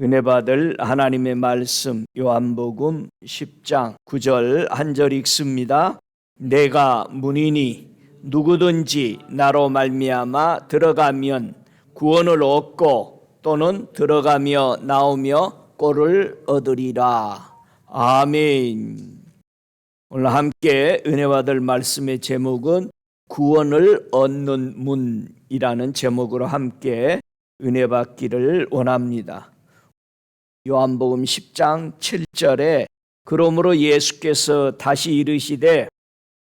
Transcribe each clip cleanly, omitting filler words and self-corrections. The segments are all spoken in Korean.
은혜 받을 하나님의 말씀 요한복음 10장 9절 한 절 읽습니다. 내가 문이니 누구든지 나로 말미암아 들어가면 구원을 얻고 또는 들어가며 나오며 꼴을 얻으리라. 아멘. 오늘 함께 은혜 받을 말씀의 제목은 구원을 얻는 문이라는 제목으로 함께 은혜 받기를 원합니다. 요한복음 10장 7절에 그러므로 예수께서 다시 이르시되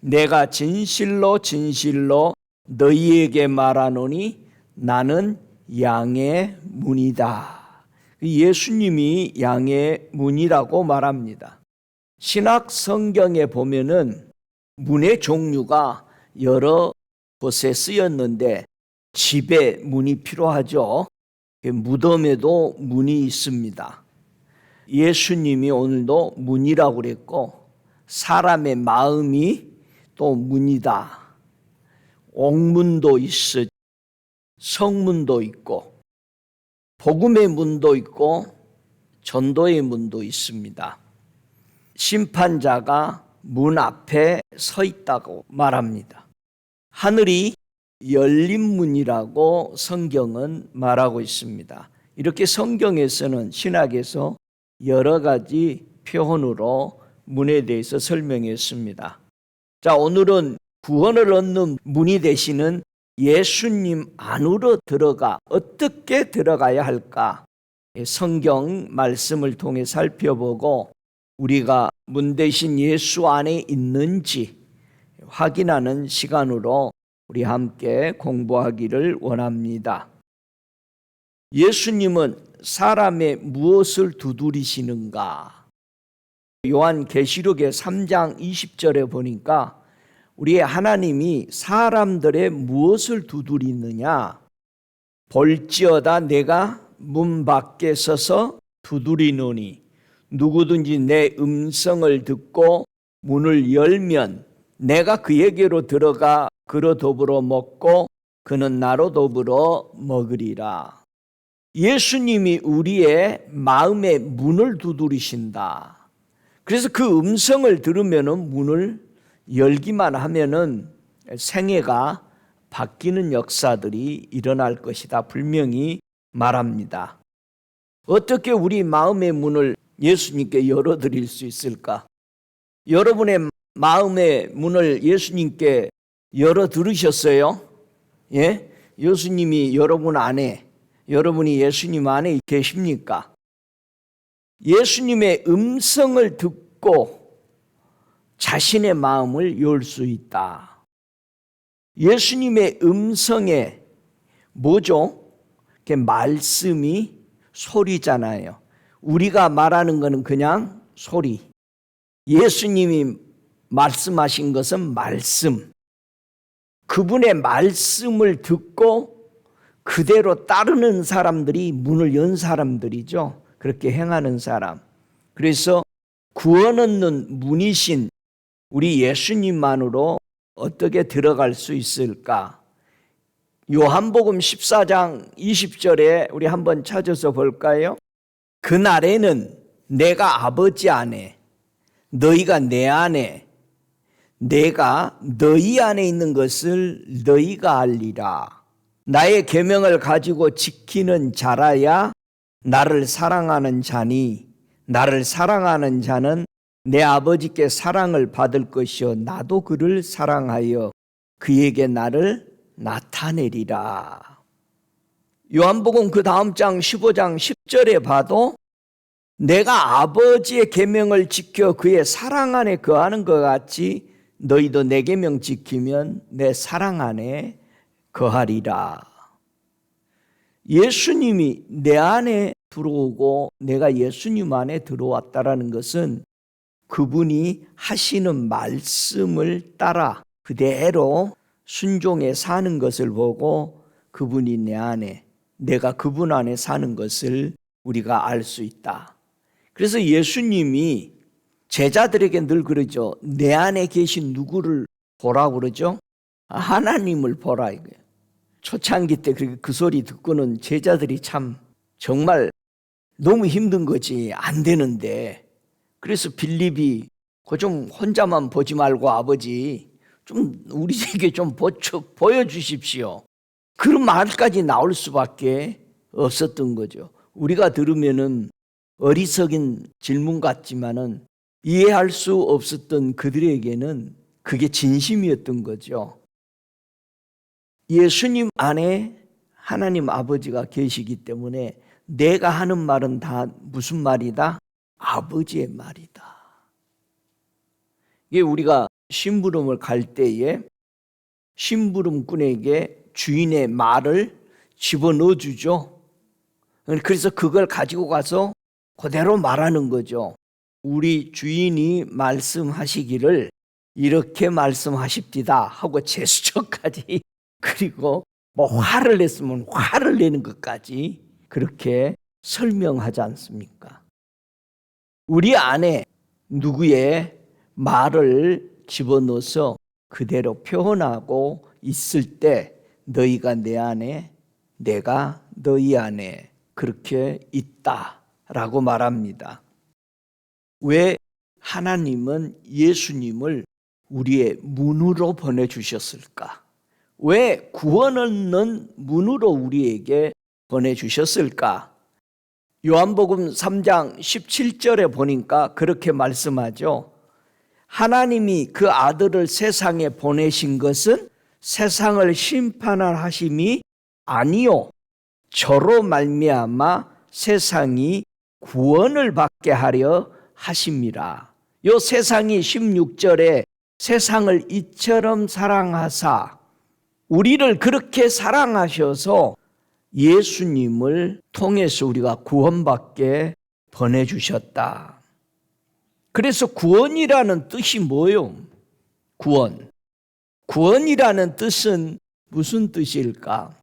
내가 진실로 진실로 너희에게 말하노니 나는 양의 문이다. 예수님이 양의 문이라고 말합니다. 신약 성경에 보면은 문의 종류가 여러 곳에 쓰였는데 집에 문이 필요하죠. 무덤에도 문이 있습니다. 예수님이 오늘도 문이라고 그랬고 사람의 마음이 또 문이다. 옥문도 있어, 성문도 있고 복음의 문도 있고 전도의 문도 있습니다. 심판자가 문 앞에 서 있다고 말합니다. 하늘이 열린 문이라고 성경은 말하고 있습니다. 이렇게 성경에서는 신학에서 여러 가지 표현으로 문에 대해서 설명했습니다. 자, 오늘은 구원을 얻는 문이 되시는 예수님 안으로 들어가 어떻게 들어가야 할까? 성경 말씀을 통해 살펴보고 우리가 문 대신 예수 안에 있는지 확인하는 시간으로 우리 함께 공부하기를 원합니다. 예수님은 사람의 무엇을 두드리시는가? 요한계시록의 3장 20절에 보니까 우리의 하나님이 사람들의 무엇을 두드리느냐? 볼지어다 내가 문 밖에 서서 두드리노니 누구든지 내 음성을 듣고 문을 열면 내가 그에게로 들어가 그로 더불어 먹고 그는 나로 더불어 먹으리라. 예수님이 우리의 마음의 문을 두드리신다. 그래서 그 음성을 들으면 문을 열기만 하면은 생애가 바뀌는 역사들이 일어날 것이다. 분명히 말합니다. 어떻게 우리 마음의 문을 예수님께 열어드릴 수 있을까? 여러분의 마음의 문을 예수님께 열어 들으셨어요? 예? 예수님이 여러분 안에, 여러분이 예수님 안에 계십니까? 예수님의 음성을 듣고 자신의 마음을 열 수 있다. 예수님의 음성에 뭐죠? 말씀이 소리잖아요. 우리가 말하는 것은 그냥 소리. 예수님이 말씀하신 것은 말씀. 그분의 말씀을 듣고 그대로 따르는 사람들이 문을 연 사람들이죠. 그렇게 행하는 사람. 그래서 구원 얻는 문이신 우리 예수님만으로 어떻게 들어갈 수 있을까? 요한복음 14장 20절에 우리 한번 찾아서 볼까요? 그날에는 내가 아버지 안에 너희가 내 안에 내가 너희 안에 있는 것을 너희가 알리라. 나의 계명을 가지고 지키는 자라야 나를 사랑하는 자니 나를 사랑하는 자는 내 아버지께 사랑을 받을 것이요 나도 그를 사랑하여 그에게 나를 나타내리라. 요한복음 그 다음 장 15장 10절에 봐도 내가 아버지의 계명을 지켜 그의 사랑 안에 거하는 것 같이 너희도 내 계명 지키면 내 사랑 안에 거하리라. 예수님이 내 안에 들어오고 내가 예수님 안에 들어왔다라는 것은 그분이 하시는 말씀을 따라 그대로 순종해 사는 것을 보고 그분이 내 안에 내가 그분 안에 사는 것을 우리가 알 수 있다. 그래서 예수님이 제자들에게 늘 그러죠. 내 안에 계신 누구를 보라고 그러죠? 하나님을 보라 이거예요. 초창기 때 그 소리 듣고는 제자들이 참 정말 너무 힘든 거지. 안 되는데. 그래서 빌립이 그 좀 혼자만 보지 말고 아버지 좀 우리에게 좀 보여주십시오. 그런 말까지 나올 수밖에 없었던 거죠. 우리가 들으면은 어리석인 질문 같지만은 이해할 수 없었던 그들에게는 그게 진심이었던 거죠. 예수님 안에 하나님 아버지가 계시기 때문에 내가 하는 말은 다 무슨 말이다? 아버지의 말이다. 이게 우리가 심부름을 갈 때에 심부름꾼에게 주인의 말을 집어넣어 주죠. 그래서 그걸 가지고 가서 그대로 말하는 거죠. 우리 주인이 말씀하시기를 이렇게 말씀하십디다 하고 제스처까지, 그리고 뭐 화를 냈으면 화를 내는 것까지 그렇게 설명하지 않습니까? 우리 안에 누구의 말을 집어넣어서 그대로 표현하고 있을 때 너희가 내 안에 내가 너희 안에 그렇게 있다라고 말합니다. 왜 하나님은 예수님을 우리의 문으로 보내주셨을까? 왜 구원 얻는 문으로 우리에게 보내주셨을까? 요한복음 3장 17절에 보니까 그렇게 말씀하죠. 하나님이 그 아들을 세상에 보내신 것은 세상을 심판할 하심이 아니요 저로 말미암아 세상이 구원을 받게 하려 하심이라. 요 세상이 16절에 세상을 이처럼 사랑하사, 우리를 그렇게 사랑하셔서 예수님을 통해서 우리가 구원받게 보내주셨다. 그래서 구원이라는 뜻이 뭐예요? 구원이라는 뜻은 무슨 뜻일까?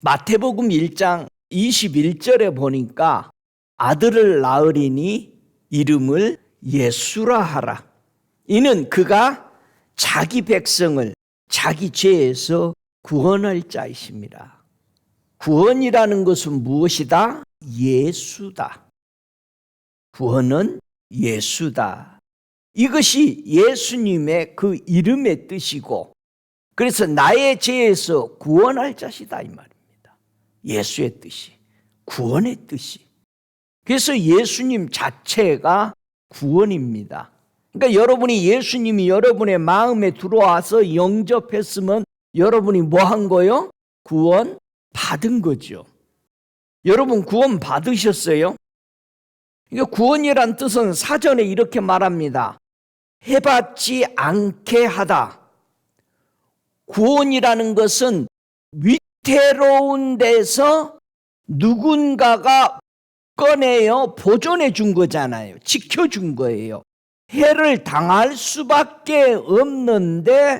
마태복음 1장 21절에 보니까 아들을 낳으리니 이름을 예수라 하라. 이는 그가 자기 백성을 자기 죄에서 구원할 자이십니다. 구원이라는 것은 무엇이다? 예수다. 구원은 예수다. 이것이 예수님의 그 이름의 뜻이고, 그래서 나의 죄에서 구원할 자시다 이 말입니다. 예수의 뜻이, 구원의 뜻이. 그래서 예수님 자체가 구원입니다. 그러니까 여러분이 예수님이 여러분의 마음에 들어와서 영접했으면 여러분이 뭐 한 거요? 구원 받은 거죠. 여러분 구원 받으셨어요? 그러니까 구원이란 뜻은 사전에 이렇게 말합니다. 해받지 않게 하다. 구원이라는 것은 위태로운 데서 누군가가 꺼내어 보존해 준 거잖아요. 지켜준 거예요. 해를 당할 수밖에 없는데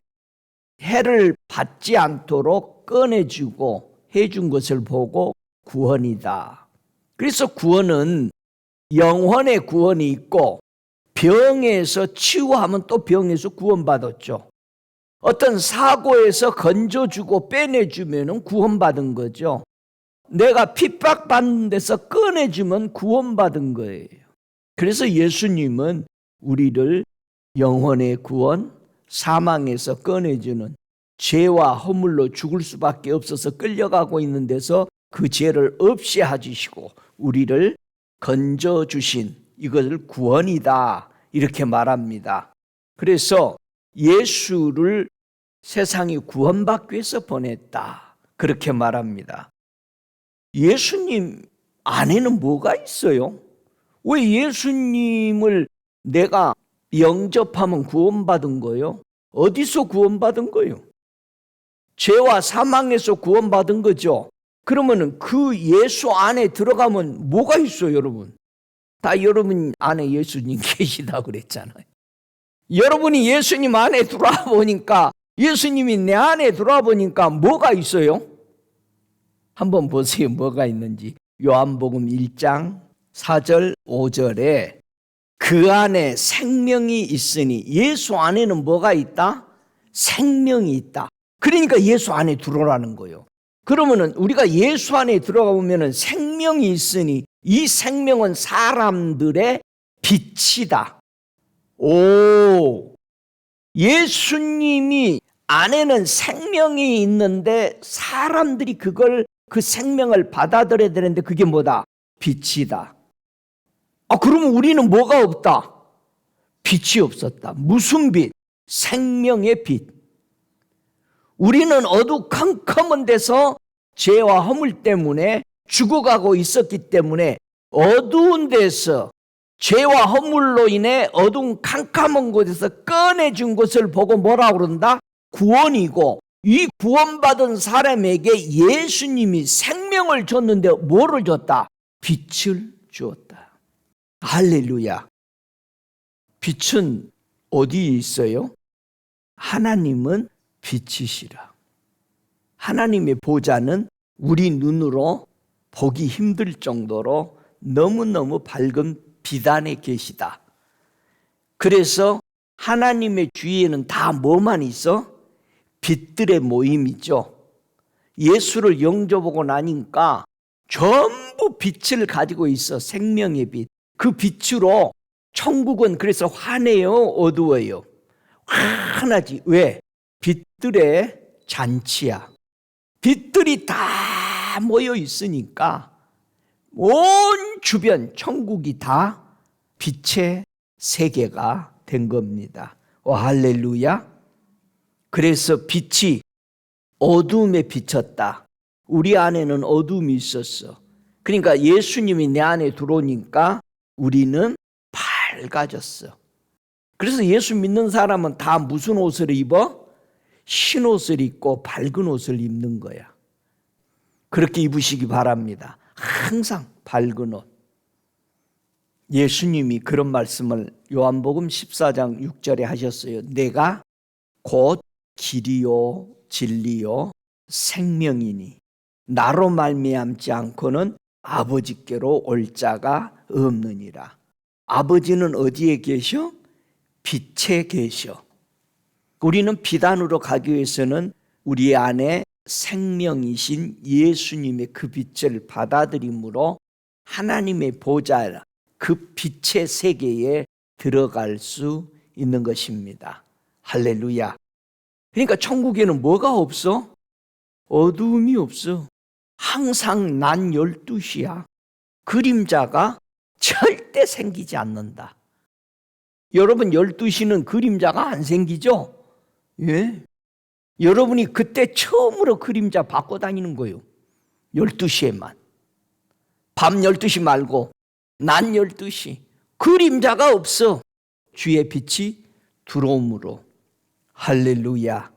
해를 받지 않도록 꺼내주고 해준 것을 보고 구원이다. 그래서 구원은 영혼의 구원이 있고, 병에서 치유하면 또 병에서 구원받았죠. 어떤 사고에서 건져주고 빼내주면 구원받은 거죠. 내가 핍박받는 데서 꺼내주면 구원받은 거예요. 그래서 예수님은 우리를 영혼의 구원, 사망에서 꺼내주는, 죄와 허물로 죽을 수밖에 없어서 끌려가고 있는 데서 그 죄를 없이 해주시고 우리를 건져주신, 이것을 구원이다 이렇게 말합니다. 그래서 예수를 세상이 구원받기 위해서 보냈다 그렇게 말합니다. 예수님 안에는 뭐가 있어요? 왜 예수님을 내가 영접하면 구원받은 거예요? 어디서 구원받은 거예요? 죄와 사망에서 구원받은 거죠. 그러면 그 예수 안에 들어가면 뭐가 있어요, 여러분? 다 여러분 안에 예수님 계시다고 그랬잖아요. 여러분이 예수님 안에 들어와 보니까, 예수님이 내 안에 들어와 보니까 뭐가 있어요? 한번 보세요, 뭐가 있는지. 요한복음 1장 4절 5절에 그 안에 생명이 있으니, 예수 안에는 뭐가 있다? 생명이 있다. 그러니까 예수 안에 들어오라는 거예요. 그러면은 우리가 예수 안에 들어가 보면은 생명이 있으니 이 생명은 사람들의 빛이다. 오, 예수님이 안에는 생명이 있는데 사람들이 그 생명을 받아들여야 되는데 그게 뭐다? 빛이다. 그러면 우리는 뭐가 없다? 빛이 없었다. 무슨 빛? 생명의 빛. 우리는 어두컴컴한 데서 죄와 허물 때문에 죽어가고 있었기 때문에 어두운 데서 죄와 허물로 인해 어두운 캄캄한 곳에서 꺼내준 것을 보고 뭐라고 그런다? 구원이고, 이 구원받은 사람에게 예수님이 생명을 줬는데 뭐를 줬다? 빛을 주었다. 할렐루야. 빛은 어디에 있어요? 하나님은 빛이시라. 하나님의 보좌는 우리 눈으로 보기 힘들 정도로 너무너무 밝은 빛 안에 계시다. 그래서 하나님의 주위에는 다 뭐만 있어? 빛들의 모임이죠. 예수를 영접하고 나니까 전부 빛을 가지고 있어. 생명의 빛. 그 빛으로 천국은 그래서 환해요, 어두워요? 환하지. 왜? 빛들의 잔치야. 빛들이 다 모여 있으니까 온 주변 천국이 다 빛의 세계가 된 겁니다. 할렐루야. 그래서 빛이 어둠에 비쳤다. 우리 안에는 어둠이 있었어. 그러니까 예수님이 내 안에 들어오니까 우리는 밝아졌어. 그래서 예수 믿는 사람은 다 무슨 옷을 입어? 흰 옷을 입고 밝은 옷을 입는 거야. 그렇게 입으시기 바랍니다. 항상 밝은 옷. 예수님이 그런 말씀을 요한복음 14장 6절에 하셨어요. 내가 곧 길이요 진리요 생명이니 나로 말미암지 않고는 아버지께로 올 자가 없느니라. 아버지는 어디에 계셔? 빛에 계셔. 우리는 빛 안으로 가기 위해서는 우리 안에 생명이신 예수님의 그 빛을 받아들임으로 하나님의 보좌, 그 빛의 세계에 들어갈 수 있는 것입니다. 할렐루야. 그러니까 천국에는 뭐가 없어? 어두움이 없어. 항상 낮 12시야. 그림자가 절대 생기지 않는다. 여러분 12시는 그림자가 안 생기죠? 예? 여러분이 그때 처음으로 그림자 바꿔 다니는 거예요. 12시에만. 밤 12시 말고 낮 12시. 그림자가 없어. 주의 빛이 들어옴으로. 할렐루야.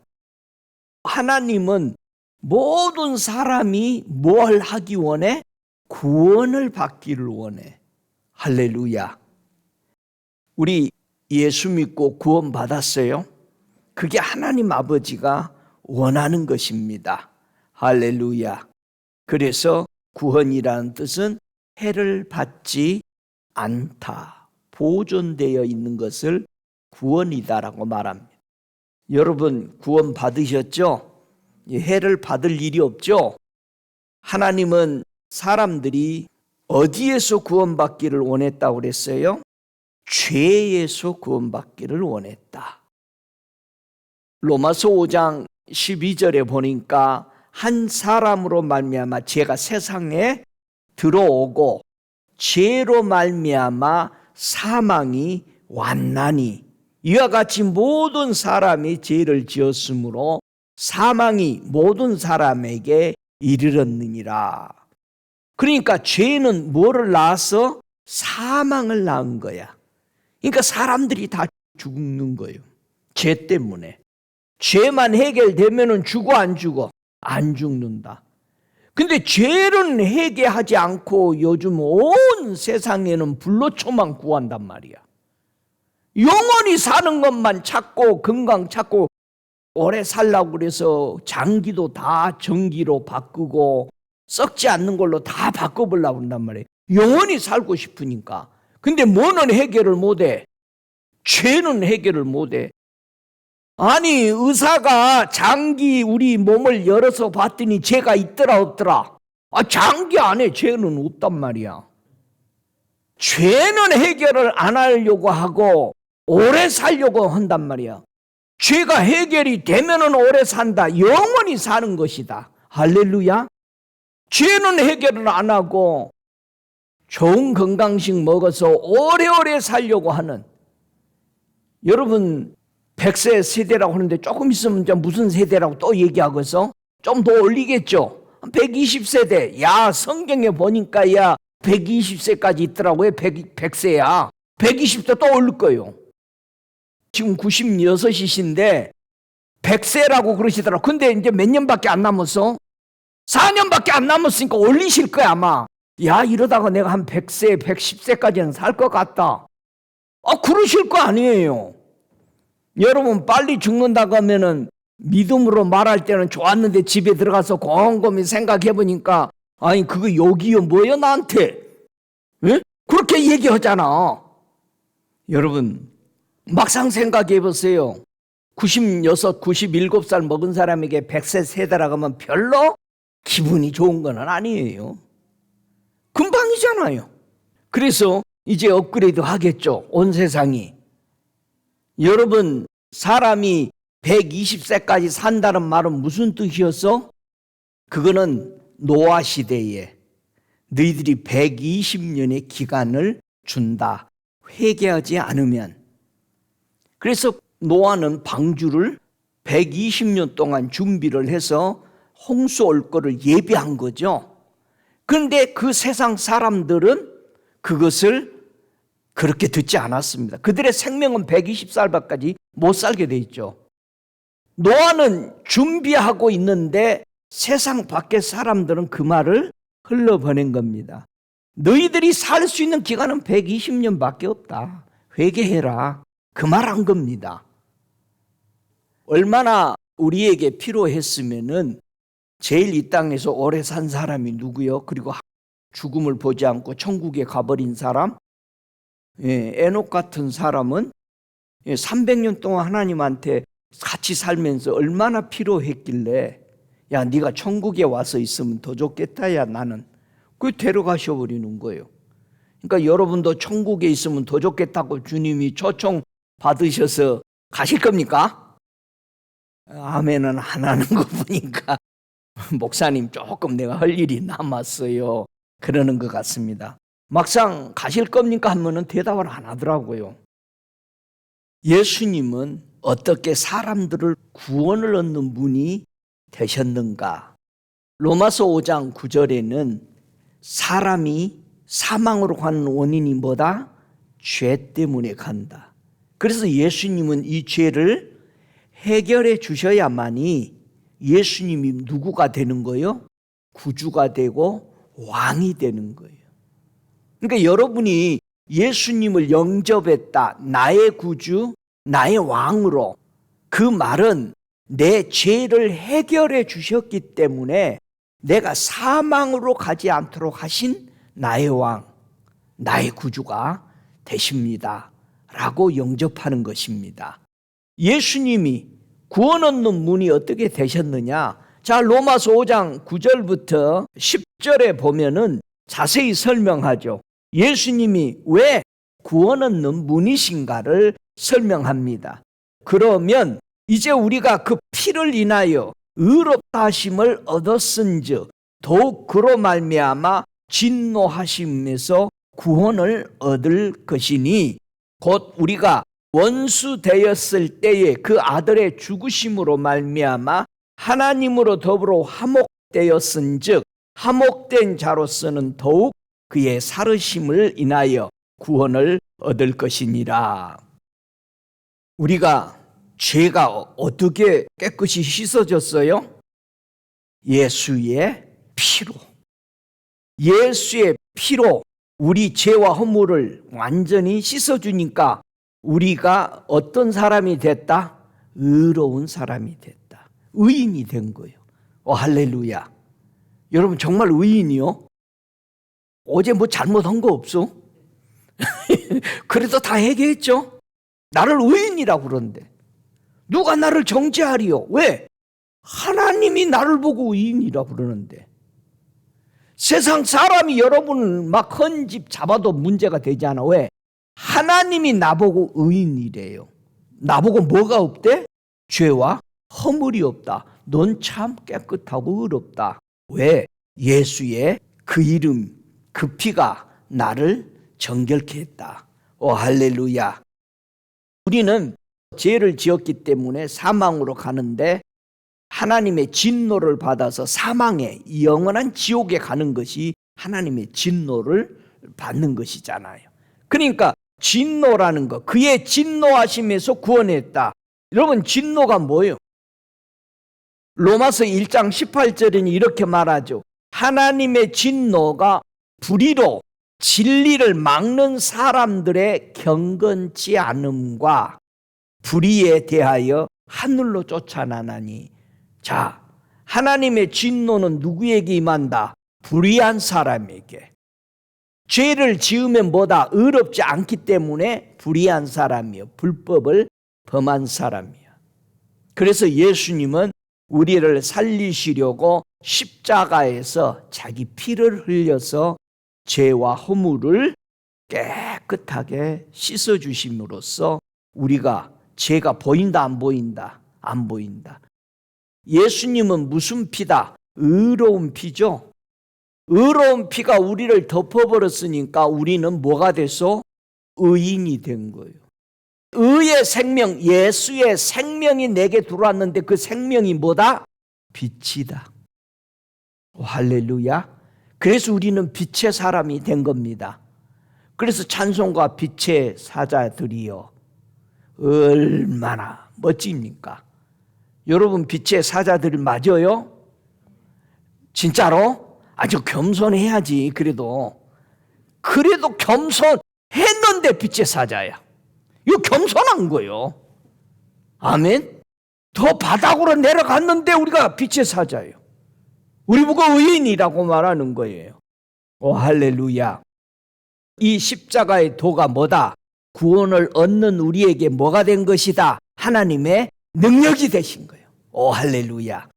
하나님은 모든 사람이 뭘 하기 원해? 구원을 받기를 원해. 할렐루야. 우리 예수 믿고 구원 받았어요? 그게 하나님 아버지가 원하는 것입니다. 할렐루야. 그래서 구원이라는 뜻은 해를 받지 않다. 보존되어 있는 것을 구원이다라고 말합니다. 여러분 구원 받으셨죠? 해를 받을 일이 없죠? 하나님은 사람들이 어디에서 구원받기를 원했다고 그랬어요? 죄에서 구원받기를 원했다. 로마서 5장 12절에 보니까 한 사람으로 말미암아 죄가 세상에 들어오고 죄로 말미암아 사망이 왔나니 이와 같이 모든 사람이 죄를 지었으므로 사망이 모든 사람에게 이르렀느니라. 그러니까 죄는 뭐를 낳아서? 사망을 낳은 거야. 그러니까 사람들이 다 죽는 거예요. 죄 때문에. 죄만 해결되면 죽어 안 죽어? 안 죽는다. 근데 죄는 해결하지 않고 요즘 온 세상에는 불로초만 구한단 말이야. 영원히 사는 것만 찾고 건강 찾고 오래 살라고 그래서 장기도 다 전기로 바꾸고 썩지 않는 걸로 다 바꿔보려고 한단 말이에요. 영원히 살고 싶으니까. 근데 뭐는 해결을 못해? 죄는 해결을 못해. 아니 의사가 장기 우리 몸을 열어서 봤더니 죄가 있더라 없더라? 장기 안에 죄는 없단 말이야. 죄는 해결을 안 하려고 하고 오래 살려고 한단 말이야. 죄가 해결이 되면은 오래 산다. 영원히 사는 것이다. 할렐루야. 죄는 해결을 안 하고 좋은 건강식 먹어서 오래오래 살려고 하는, 여러분 100세 세대라고 하는데 조금 있으면 이제 무슨 세대라고 또 얘기하고서 좀 더 올리겠죠. 120세대. 야, 성경에 보니까 야 120세까지 있더라고요. 100세야. 120세 또 올릴 거예요. 지금 96이신데 100세라고 그러시더라고. 근데 이제 몇 년밖에 안 남았어? 4년밖에 안 남았으니까 올리실 거야 아마. 야, 이러다가 내가 한 100세, 110세까지는 살 것 같다. 그러실 거 아니에요. 여러분 빨리 죽는다고 하면은 믿음으로 말할 때는 좋았는데 집에 들어가서 곰곰이 생각해 보니까 아니 그거 욕이요 뭐요 나한테? 에? 그렇게 얘기하잖아. 여러분 막상 생각해 보세요. 96, 97살 먹은 사람에게 100세 세대라고 하면 별로 기분이 좋은 건 아니에요. 금방이잖아요. 그래서 이제 업그레이드 하겠죠. 온 세상이. 여러분 사람이 120세까지 산다는 말은 무슨 뜻이었어? 그거는 노아 시대에 너희들이 120년의 기간을 준다. 회개하지 않으면. 그래서 노아는 방주를 120년 동안 준비를 해서 홍수 올 거를 예비한 거죠. 그런데 그 세상 사람들은 그것을 그렇게 듣지 않았습니다. 그들의 생명은 120살밖에 못 살게 돼 있죠. 노아는 준비하고 있는데 세상 밖의 사람들은 그 말을 흘러보낸 겁니다. 너희들이 살 수 있는 기간은 120년밖에 없다. 회개해라. 그 말 한 겁니다. 얼마나 우리에게 필요했으면은 제일 이 땅에서 오래 산 사람이 누구요? 그리고 죽음을 보지 않고 천국에 가버린 사람? 에녹 같은 사람은 300년 동안 하나님한테 같이 살면서 얼마나 필요했길래 야 네가 천국에 와서 있으면 더 좋겠다 야 나는. 그 데려가셔 버리는 거예요. 그러니까 여러분도 천국에 있으면 더 좋겠다고 주님이 초청 받으셔서 가실 겁니까? 아멘은 안 하는 거 보니까 목사님 조금 내가 할 일이 남았어요 그러는 것 같습니다. 막상 가실 겁니까 하면은 대답을 안 하더라고요. 예수님은 어떻게 사람들을 구원을 얻는 분이 되셨는가? 로마서 5장 9절에는 사람이 사망으로 가는 원인이 뭐다? 죄 때문에 간다. 그래서 예수님은 이 죄를 해결해 주셔야만이 예수님이 누구가 되는 거예요? 구주가 되고 왕이 되는 거예요. 그러니까 여러분이 예수님을 영접했다. 나의 구주, 나의 왕으로. 그 말은 내 죄를 해결해 주셨기 때문에 내가 사망으로 가지 않도록 하신 나의 왕, 나의 구주가 되십니다. 라고 영접하는 것입니다. 예수님이 구원 얻는 문이 어떻게 되셨느냐? 자, 로마서 5장 9절부터 10절에 보면은 자세히 설명하죠. 예수님이 왜 구원 얻는 문이신가를 설명합니다. 그러면 이제 우리가 그 피를 인하여 의롭다 하심을 얻었은즉 더욱 그로 말미암아 진노하심에서 구원을 얻을 것이니 곧 우리가 원수 되었을 때에 그 아들의 죽으심으로 말미암아 하나님으로 더불어 화목되었은즉 화목된 자로서는 더욱 그의 살으심을 인하여 구원을 얻을 것이니라. 우리가 죄가 어떻게 깨끗이 씻어졌어요? 예수의 피로. 예수의 피로 우리 죄와 허물을 완전히 씻어주니까 우리가 어떤 사람이 됐다? 의로운 사람이 됐다. 의인이 된 거예요. 할렐루야. 여러분 정말 의인이요? 어제 뭐 잘못한 거 없어? 그래도 다 회개했죠? 나를 의인이라고 그러는데 누가 나를 정죄하리요? 왜? 하나님이 나를 보고 의인이라고 그러는데 세상 사람이 여러분을 막 헌집 잡아도 문제가 되지 않아. 왜? 하나님이 나보고 의인이래요. 나보고 뭐가 없대? 죄와 허물이 없다. 넌 참 깨끗하고 의롭다. 왜? 예수의 그 이름, 그 피가 나를 정결케 했다. 오, 할렐루야. 우리는 죄를 지었기 때문에 사망으로 가는데 하나님의 진노를 받아서 사망에, 영원한 지옥에 가는 것이 하나님의 진노를 받는 것이잖아요. 그러니까 진노라는 것, 그의 진노하심에서 구원했다. 여러분, 진노가 뭐예요? 로마서 1장 18절에는 이렇게 말하죠. 하나님의 진노가 불의로 진리를 막는 사람들의 경건치 않음과 불의에 대하여 하늘로 쫓아나나니. 자, 하나님의 진노는 누구에게 임한다? 불의한 사람에게. 죄를 지으면 뭐다? 의롭지 않기 때문에 불의한 사람이요, 불법을 범한 사람이야. 그래서 예수님은 우리를 살리시려고 십자가에서 자기 피를 흘려서 죄와 허물을 깨끗하게 씻어주심으로써 우리가 죄가 보인다 안 보인다? 안 보인다. 예수님은 무슨 피다? 의로운 피죠. 의로운 피가 우리를 덮어버렸으니까 우리는 뭐가 돼서 의인이 된 거예요. 의의 생명, 예수의 생명이 내게 들어왔는데 그 생명이 뭐다? 빛이다. 오, 할렐루야. 그래서 우리는 빛의 사람이 된 겁니다. 그래서 찬송가 빛의 사자들이여 얼마나 멋집니까? 여러분, 빛의 사자들 맞아요? 진짜로? 아주 겸손해야지. 그래도 겸손했는데 빛의 사자야. 이거 겸손한 거예요. 아멘. 더 바닥으로 내려갔는데 우리가 빛의 사자예요. 우리 보고 의인이라고 말하는 거예요. 오, 할렐루야. 이 십자가의 도가 뭐다? 구원을 얻는 우리에게 뭐가 된 것이다? 하나님의 능력이 되신 거예요. 오, 할렐루야.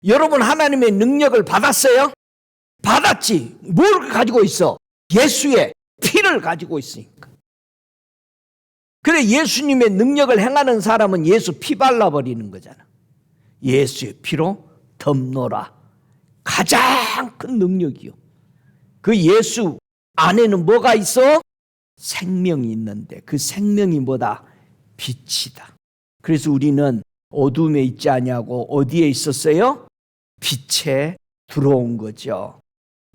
여러분, 하나님의 능력을 받았어요? 받았지. 뭘 가지고 있어? 예수의 피를 가지고 있으니까. 그래, 예수님의 능력을 행하는 사람은 예수 피 발라버리는 거잖아. 예수의 피로 덮노라. 가장 큰 능력이요. 그 예수 안에는 뭐가 있어? 생명이 있는데 그 생명이 뭐다? 빛이다. 그래서 우리는 어둠에 있지 아니하고 어디에 있었어요? 빛에 들어온 거죠.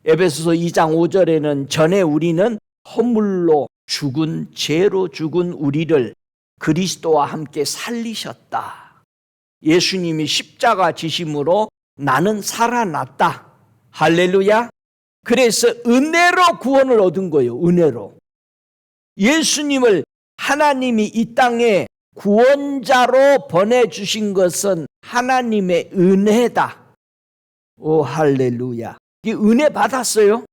에베소서 2장 5절에는 전에 우리는 허물로 죽은, 죄로 죽은 우리를 그리스도와 함께 살리셨다. 예수님이 십자가 지심으로 나는 살아났다. 할렐루야. 그래서 은혜로 구원을 얻은 거예요. 은혜로. 예수님을 하나님이 이 땅에 구원자로 보내주신 것은 하나님의 은혜다. 오, 할렐루야. 이 은혜 받았어요?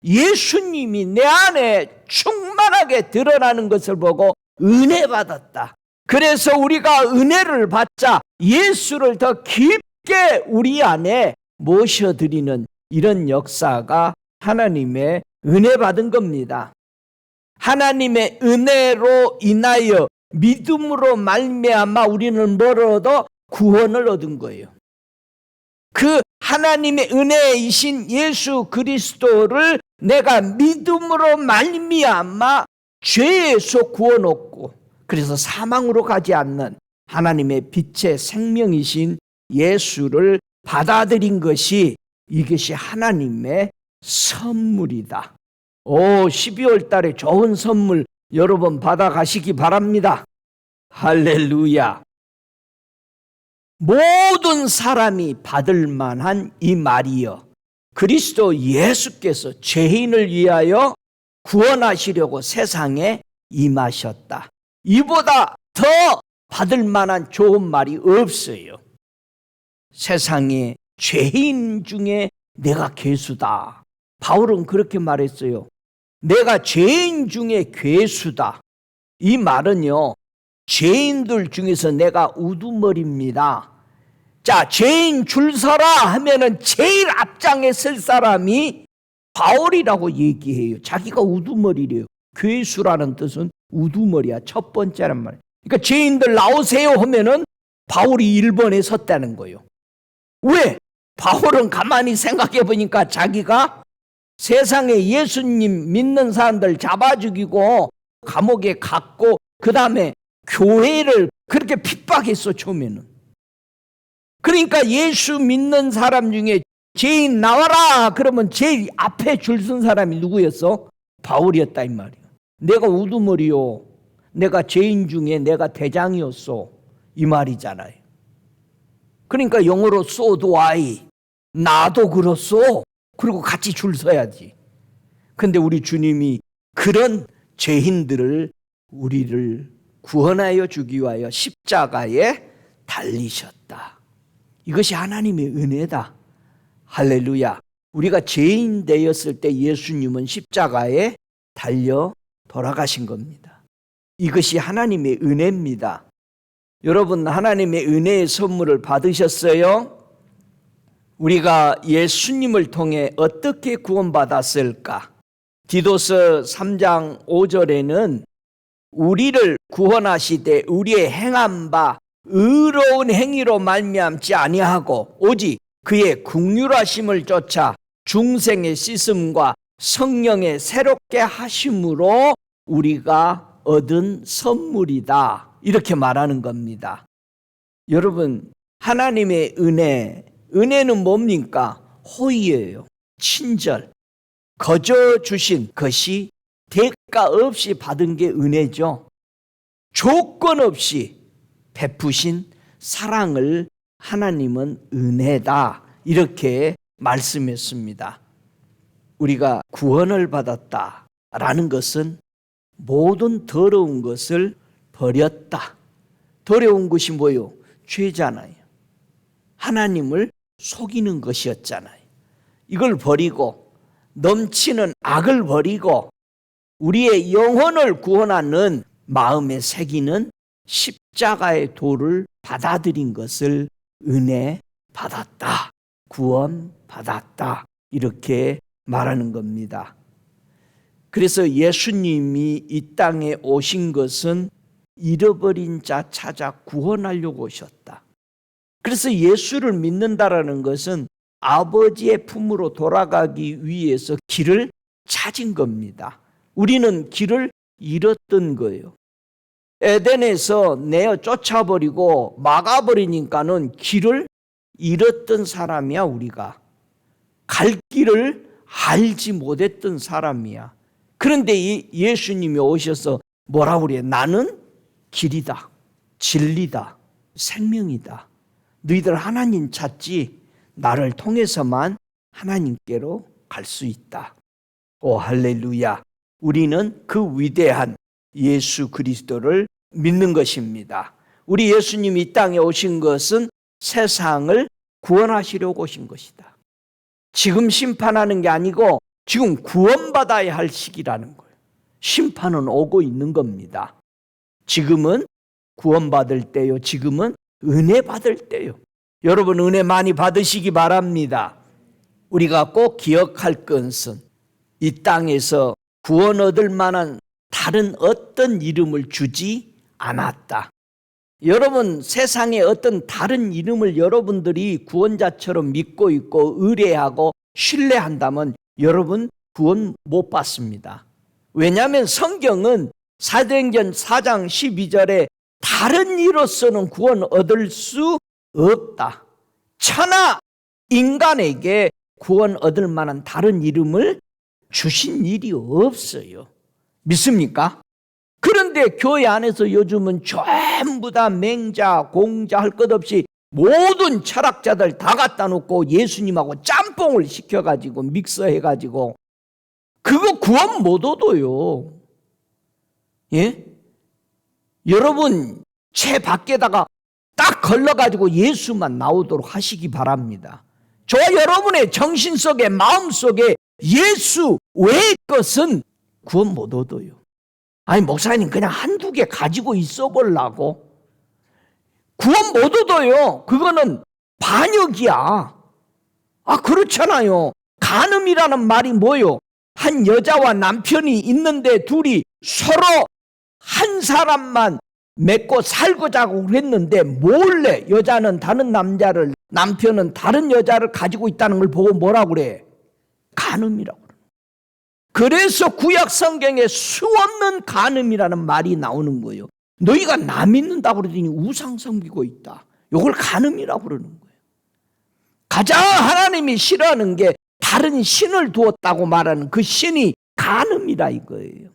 예수님이 내 안에 충만하게 드러나는 것을 보고 은혜 받았다. 그래서 우리가 은혜를 받자 예수를 더 깊게 우리 안에 모셔드리는 이런 역사가 하나님의 은혜 받은 겁니다. 하나님의 은혜로 인하여 믿음으로 말미암아 우리는 뭘 얻어? 구원을 얻은 거예요. 그 하나님의 은혜이신 예수 그리스도를 내가 믿음으로 말미암아 죄에서 구원 얻고, 그래서 사망으로 가지 않는 하나님의 빛의 생명이신 예수를 받아들인 것이, 이것이 하나님의 선물이다. 12월 달에 좋은 선물 여러분 받아가시기 바랍니다. 할렐루야. 모든 사람이 받을 만한 이 말이여, 그리스도 예수께서 죄인을 위하여 구원하시려고 세상에 임하셨다. 이보다 더 받을 만한 좋은 말이 없어요. 세상에 죄인 중에 내가 괴수다. 바울은 그렇게 말했어요. 내가 죄인 중에 괴수다. 이 말은요, 죄인들 중에서 내가 우두머리입니다. 자, 죄인 줄 서라 하면은 제일 앞장에 설 사람이 바울이라고 얘기해요. 자기가 우두머리래요. 괴수라는 뜻은 우두머리야. 첫 번째란 말이에요. 그러니까 죄인들 나오세요 하면은 바울이 1번에 섰다는 거예요. 왜? 바울은 가만히 생각해 보니까 자기가 세상에 예수님 믿는 사람들 잡아 죽이고 감옥에 갔고 그 다음에 교회를 그렇게 핍박했어. 처음에는. 그러니까 예수 믿는 사람 중에 죄인 나와라 그러면 제일 앞에 줄 선 사람이 누구였어? 바울이었다 이 말이야. 내가 우두머리요, 내가 죄인 중에 내가 대장이었어, 이 말이잖아요. 그러니까 영어로 so do I, 나도 그렇소. 그리고 같이 줄 서야지. 근데 우리 주님이 그런 죄인들을, 우리를 구원하여 주기 위하여 십자가에 달리셨다. 이것이 하나님의 은혜다. 할렐루야. 우리가 죄인 되었을 때 예수님은 십자가에 달려 돌아가신 겁니다. 이것이 하나님의 은혜입니다. 여러분, 하나님의 은혜의 선물을 받으셨어요? 우리가 예수님을 통해 어떻게 구원받았을까? 디도서 3장 5절에는 우리를 구원하시되 우리의 행한 바 의로운 행위로 말미암지 아니하고 오직 그의 긍휼하심을 쫓아 중생의 씻음과 성령의 새롭게 하심으로 우리가 얻은 선물이다. 이렇게 말하는 겁니다. 여러분, 하나님의 은혜는 뭡니까? 호의예요. 친절. 거저 주신 것이 대가 없이 받은 게 은혜죠. 조건 없이 베푸신 사랑을 하나님은 은혜다. 이렇게 말씀했습니다. 우리가 구원을 받았다라는 것은 모든 더러운 것을 버렸다. 더러운 것이 뭐예요? 죄잖아요. 하나님을 속이는 것이었잖아요. 이걸 버리고 넘치는 악을 버리고 우리의 영혼을 구원하는 마음에 새기는 십자가의 도를 받아들인 것을 은혜 받았다, 구원 받았다, 이렇게 말하는 겁니다. 그래서 예수님이 이 땅에 오신 것은 잃어버린 자 찾아 구원하려고 오셨다. 그래서 예수를 믿는다라는 것은 아버지의 품으로 돌아가기 위해서 길을 찾은 겁니다. 우리는 길을 잃었던 거예요. 에덴에서 내어 쫓아버리고 막아버리니까는 길을 잃었던 사람이야. 우리가 갈 길을 알지 못했던 사람이야. 그런데 예수님이 오셔서 뭐라고 그래요? 나는 길이다, 진리다, 생명이다. 너희들 하나님 찾지 나를 통해서만 하나님께로 갈 수 있다. 오 할렐루야. 우리는 그 위대한 예수 그리스도를 믿는 것입니다. 우리 예수님이 이 땅에 오신 것은 세상을 구원하시려고 오신 것이다. 지금 심판하는 게 아니고 지금 구원받아야 할 시기라는 거예요. 심판은 오고 있는 겁니다. 지금은 구원받을 때요. 지금은 은혜 받을 때요. 여러분 은혜 많이 받으시기 바랍니다. 우리가 꼭 기억할 것은 이 땅에서 구원 얻을 만한 다른 어떤 이름을 주지 않았다. 여러분 세상에 어떤 다른 이름을 여러분들이 구원자처럼 믿고 있고 의뢰하고 신뢰한다면 여러분 구원 못 받습니다. 왜냐하면 성경은 사도행전 4장 12절에 다른 이로서는 구원 얻을 수 없다. 천하 인간에게 구원 얻을 만한 다른 이름을 주신 일이 없어요. 믿습니까? 그런데 교회 안에서 요즘은 전부 다 맹자, 공자 할 것 없이 모든 철학자들 다 갖다 놓고 예수님하고 짬뽕을 시켜가지고 믹서해가지고 그거 구원 못 얻어요. 예? 여러분 채 밖에다가 딱 걸러가지고 예수만 나오도록 하시기 바랍니다. 저와 여러분의 정신 속에 마음 속에 예수 외의 것은 구원 못 얻어요. 아니 목사님 그냥 한두 개 가지고 있어 보려고 구원 못 얻어요. 그거는 반역이야. 그렇잖아요. 간음이라는 말이 뭐요? 한 여자와 남편이 있는데 둘이 서로 한 사람만 맺고 살고자고 그랬는데 몰래 여자는 다른 남자를, 남편은 다른 여자를 가지고 있다는 걸 보고 뭐라고 그래? 간음이라고 그래. 그래서 구약 성경에 수없는 간음이라는 말이 나오는 거예요. 너희가 나 믿는다고 그러더니 우상 섬기고 있다. 이걸 간음이라고 그러는 거예요. 가장 하나님이 싫어하는 게 다른 신을 두었다고 말하는 그 신이 간음이라 이거예요.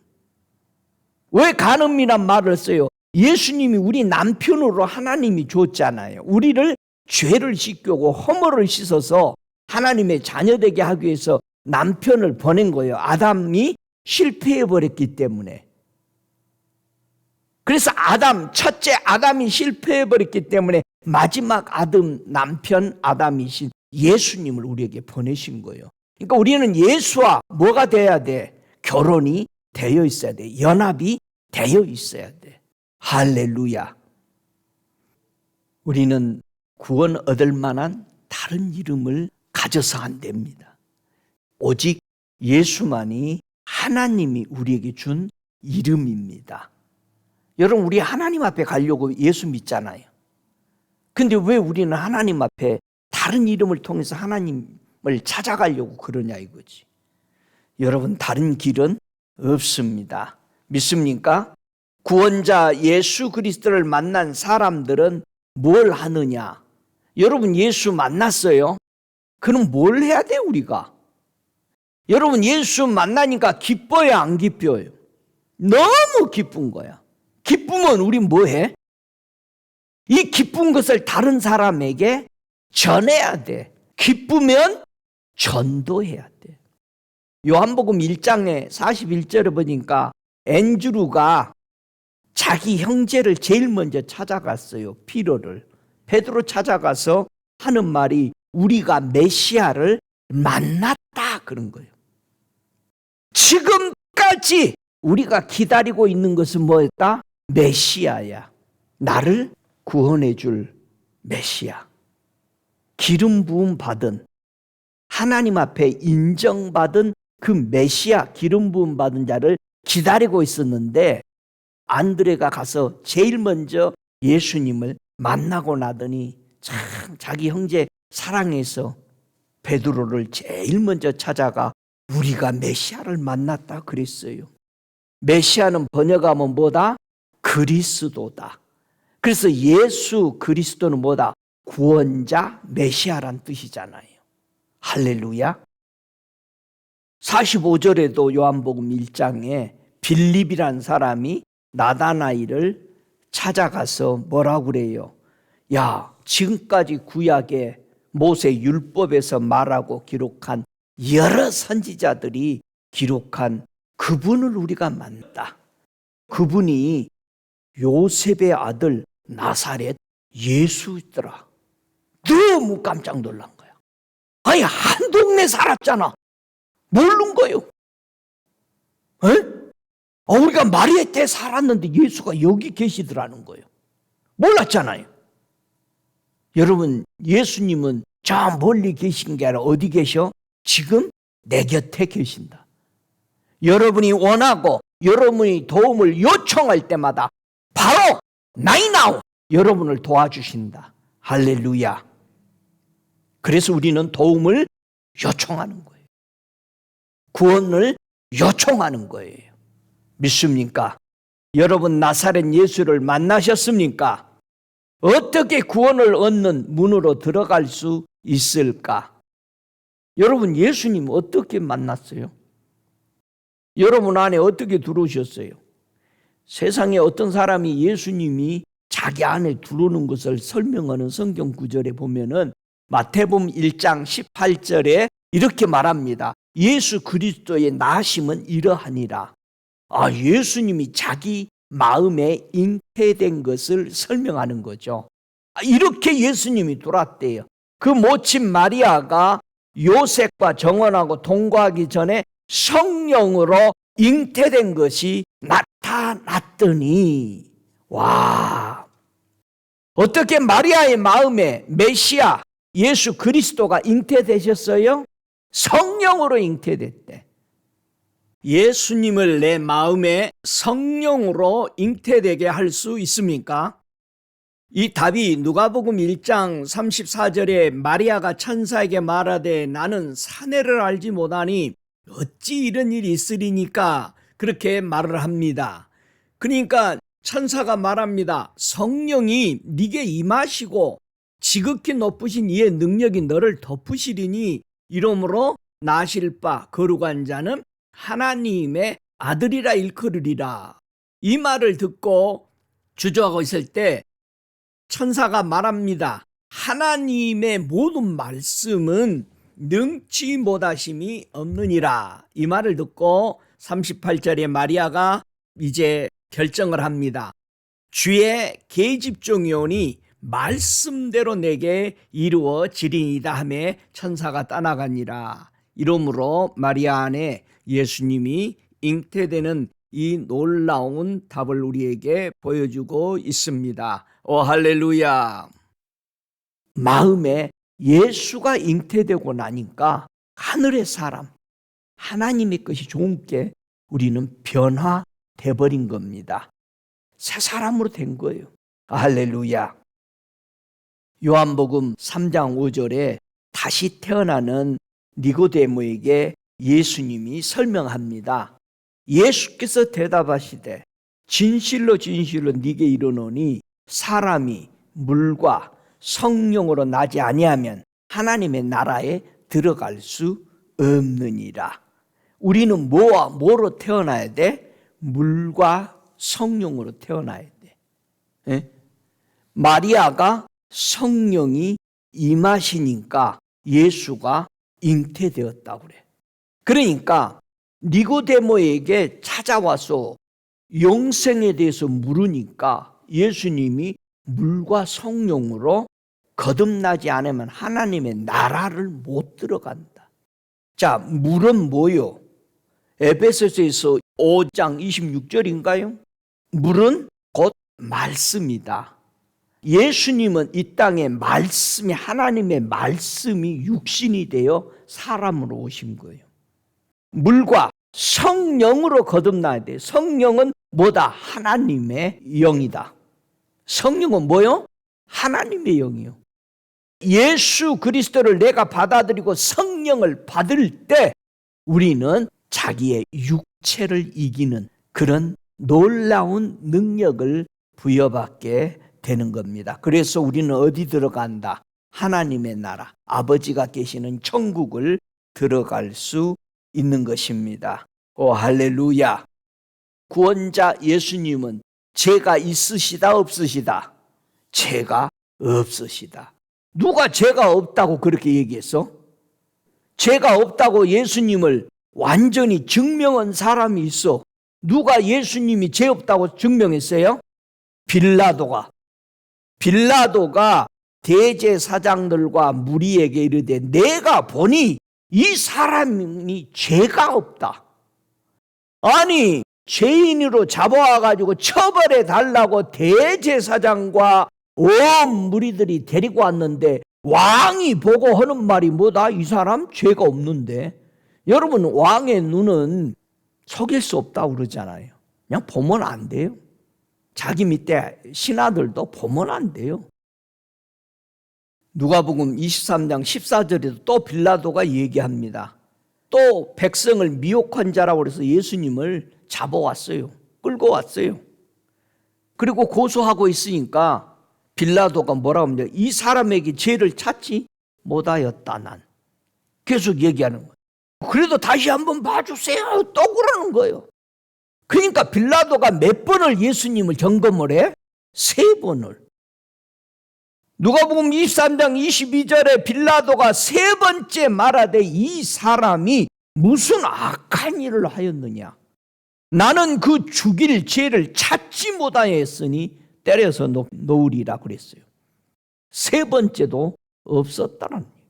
왜 간음이란 말을 써요? 예수님이 우리 남편으로 하나님이 줬잖아요. 우리를 죄를 씻기고 허물을 씻어서 하나님의 자녀되게 하기 위해서 남편을 보낸 거예요. 아담이 실패해버렸기 때문에. 그래서 첫째 아담이 실패해버렸기 때문에 마지막 남편 아담이신 예수님을 우리에게 보내신 거예요. 그러니까 우리는 예수와 뭐가 돼야 돼? 결혼이 되어 있어야 돼. 연합이 되어 있어야 돼. 할렐루야. 우리는 구원 얻을 만한 다른 이름을 가져서 안 됩니다. 오직 예수만이 하나님이 우리에게 준 이름입니다. 여러분, 우리 하나님 앞에 가려고 예수 믿잖아요. 근데 왜 우리는 하나님 앞에 다른 이름을 통해서 하나님을 찾아가려고 그러냐 이거지. 여러분, 다른 길은 없습니다. 믿습니까? 구원자 예수 그리스도를 만난 사람들은 뭘 하느냐? 여러분, 예수 만났어요? 그럼 뭘 해야 돼 우리가? 여러분, 예수 만나니까 기뻐요 안 기뻐요? 너무 기쁜 거야. 기쁘면 우리 뭐 해? 이 기쁜 것을 다른 사람에게 전해야 돼. 기쁘면 전도해야 돼. 요한복음 1장에 41절에 보니까 앤드루가 자기 형제를 제일 먼저 찾아갔어요. 피로를. 베드로 찾아가서 하는 말이 우리가 메시아를 만났다 그런 거예요. 지금까지 우리가 기다리고 있는 것은 뭐였다? 메시아야. 나를 구원해 줄 메시아. 기름 부음 받은, 하나님 앞에 인정받은 그 메시아, 기름 부음 받은 자를 기다리고 있었는데 안드레가 가서 제일 먼저 예수님을 만나고 나더니 참 자기 형제 사랑해서 베드로를 제일 먼저 찾아가 우리가 메시아를 만났다 그랬어요. 메시아는 번역하면 뭐다? 그리스도다. 그래서 예수 그리스도는 뭐다? 구원자, 메시아란 뜻이잖아요. 할렐루야. 45절에도 요한복음 1장에 빌립이란 사람이 나다나엘을 찾아가서 뭐라고 그래요? 야, 지금까지 구약에 모세 율법에서 말하고 기록한 여러 선지자들이 기록한 그분을 우리가 만났다. 그분이 요셉의 아들 나사렛 예수더라. 너무 깜짝 놀란 거야. 아니, 한 동네 살았잖아. 모르는 거요. 우리가 마리아 때 살았는데 예수가 여기 계시더라는 거예요. 몰랐잖아요. 여러분, 예수님은 저 멀리 계신 게 아니라 어디 계셔? 지금 내 곁에 계신다. 여러분이 원하고 여러분이 도움을 요청할 때마다 바로 right now 여러분을 도와주신다. 할렐루야. 그래서 우리는 도움을 요청하는 거예요. 구원을 요청하는 거예요. 믿습니까? 여러분, 나사렛 예수를 만나셨습니까? 어떻게 구원을 얻는 문으로 들어갈 수 있을까? 여러분, 예수님 어떻게 만났어요? 여러분 안에 어떻게 들어오셨어요? 세상에 어떤 사람이 예수님이 자기 안에 들어오는 것을 설명하는 성경 구절에 보면은 마태복음 1장 18절에 이렇게 말합니다. 예수 그리스도의 나심은 이러하니라. 예수님이 자기 마음에 잉태된 것을 설명하는 거죠. 이렇게 예수님이 돌았대요. 그 모친 마리아가 요셉과 정혼하고 동거하기 전에 성령으로 잉태된 것이 나타났더니, 와, 어떻게 마리아의 마음에 메시아, 예수 그리스도가 잉태되셨어요? 성령으로 잉태됐대. 예수님을 내 마음에 성령으로 잉태되게 할 수 있습니까? 이 답이 누가복음 1장 34절에 마리아가 천사에게 말하되 나는 사내를 알지 못하니 어찌 이런 일이 있으리니까 그렇게 말을 합니다. 그러니까 천사가 말합니다. 성령이 네게 임하시고 지극히 높으신 이의 능력이 너를 덮으시리니 이러므로 나실 바 거룩한 자는 하나님의 아들이라 일컬으리라. 이 말을 듣고 주저하고 있을 때 천사가 말합니다. 하나님의 모든 말씀은 능치 못하심이 없느니라. 이 말을 듣고 38절에 마리아가 이제 결정을 합니다. 주의 계집종이 오니 말씀대로 내게 이루어지리이다 하며 천사가 떠나가니라. 이러므로 마리아 안에 예수님이 잉태되는 이 놀라운 답을 우리에게 보여주고 있습니다. 오 할렐루야. 마음에 예수가 잉태되고 나니까 하늘의 사람, 하나님의 것이 좋은 게 우리는 변화돼 버린 겁니다. 새 사람으로 된 거예요. 할렐루야. 요한복음 3장 5절에 다시 태어나는 니고데모에게 예수님이 설명합니다. 예수께서 대답하시되 진실로 진실로 네게 이르노니 사람이 물과 성령으로 나지 아니하면 하나님의 나라에 들어갈 수 없느니라. 우리는 뭐와 뭐로 태어나야 돼? 물과 성령으로 태어나야 돼. 예? 마리아가 성령이 임하시니까 예수가 잉태되었다고 그래. 그러니까 니고데모에게 찾아와서 영생에 대해서 물으니까 예수님이 물과 성령으로 거듭나지 않으면 하나님의 나라를 못 들어간다. 자, 물은 뭐요? 에베소서에서 5장 26절인가요? 물은 곧 말씀이다. 예수님은 이 땅에 말씀이, 하나님의 말씀이 육신이 되어 사람으로 오신 거예요. 물과 성령으로 거듭나야 돼. 성령은 뭐다? 하나님의 영이다. 성령은 뭐요? 하나님의 영이요. 예수 그리스도를 내가 받아들이고 성령을 받을 때 우리는 자기의 육체를 이기는 그런 놀라운 능력을 부여받게 되는 겁니다. 그래서 우리는 어디 들어간다? 하나님의 나라, 아버지가 계시는 천국을 들어갈 수 있는 것입니다. 오 할렐루야. 구원자 예수님은 죄가 있으시다 없으시다? 죄가 없으시다. 누가 죄가 없다고 그렇게 얘기했어? 죄가 없다고 예수님을 완전히 증명한 사람이 있어. 누가 예수님이 죄 없다고 증명했어요? 빌라도가 대제사장들과 무리에게 이르되 내가 보니 이 사람이 죄가 없다. 아니 죄인으로 잡아와가지고 처벌해 달라고 대제사장과 온 무리들이 데리고 왔는데 왕이 보고 하는 말이 뭐다? 이 사람 죄가 없는데. 여러분 왕의 눈은 속일 수 없다고 그러잖아요. 그냥 보면 안 돼요. 자기 밑에 신하들도 보면 안 돼요. 누가복음 23장 14절에도 또 빌라도가 얘기합니다. 또 백성을 미혹한 자라고 해서 예수님을 잡아왔어요. 끌고 왔어요. 그리고 고소하고 있으니까 빌라도가 뭐라고 합니까? 이 사람에게 죄를 찾지 못하였다 난. 계속 얘기하는 거예요. 그래도 다시 한번 봐주세요. 또 그러는 거예요. 그러니까 빌라도가 몇 번을 예수님을 점검을 해? 3번을. 누가복음 23장 22절에 빌라도가 3번째 말하되 이 사람이 무슨 악한 일을 하였느냐? 나는 그 죽일 죄를 찾지 못하였으니 때려서 놓으리라 그랬어요. 3번째도 없었다는 얘기예요.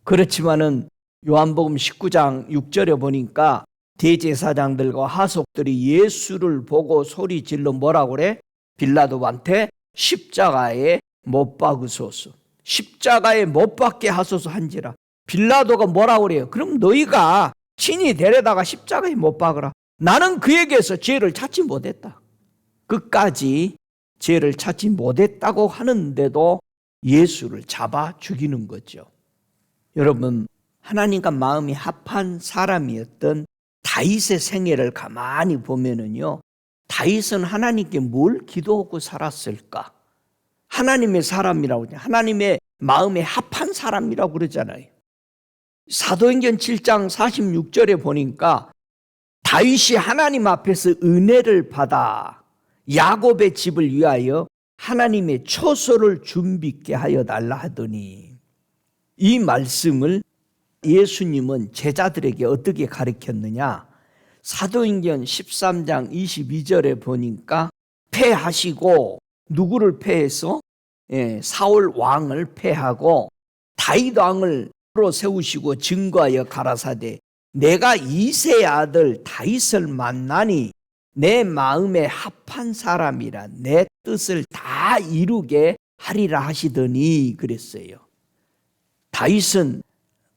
그렇지만은 요한복음 19장 6절에 보니까 대제사장들과 하속들이 예수를 보고 소리 질러 뭐라고 그래? 빌라도한테 십자가에 못 박으소서. 십자가에 못 박게 하소서 한지라. 빌라도가 뭐라고 그래요? 그럼 너희가 친히 데려다가 십자가에 못 박으라. 나는 그에게서 죄를 찾지 못했다. 끝까지 죄를 찾지 못했다고 하는데도 예수를 잡아 죽이는 거죠. 여러분, 하나님과 마음이 합한 사람이었던 다윗의 생애를 가만히 보면은요, 다윗은 하나님께 뭘 기도하고 살았을까? 하나님의 사람이라고 하죠. 하나님의 마음에 합한 사람이라고 그러잖아요. 사도행전 7장 46절에 보니까 다윗이 하나님 앞에서 은혜를 받아 야곱의 집을 위하여 하나님의 초소를 준비케 하여 달라 하더니, 이 말씀을 예수님은 제자들에게 어떻게 가르쳤느냐? 사도행전 13장 22절에 보니까 패하시고, 누구를 패해서? 사울 왕을 패하고 다윗 왕을 세우시고 증거하여 가라사대, 내가 이새의 아들 다윗을 만나니 내 마음에 합한 사람이라 내 뜻을 다 이루게 하리라 하시더니 그랬어요. 다윗은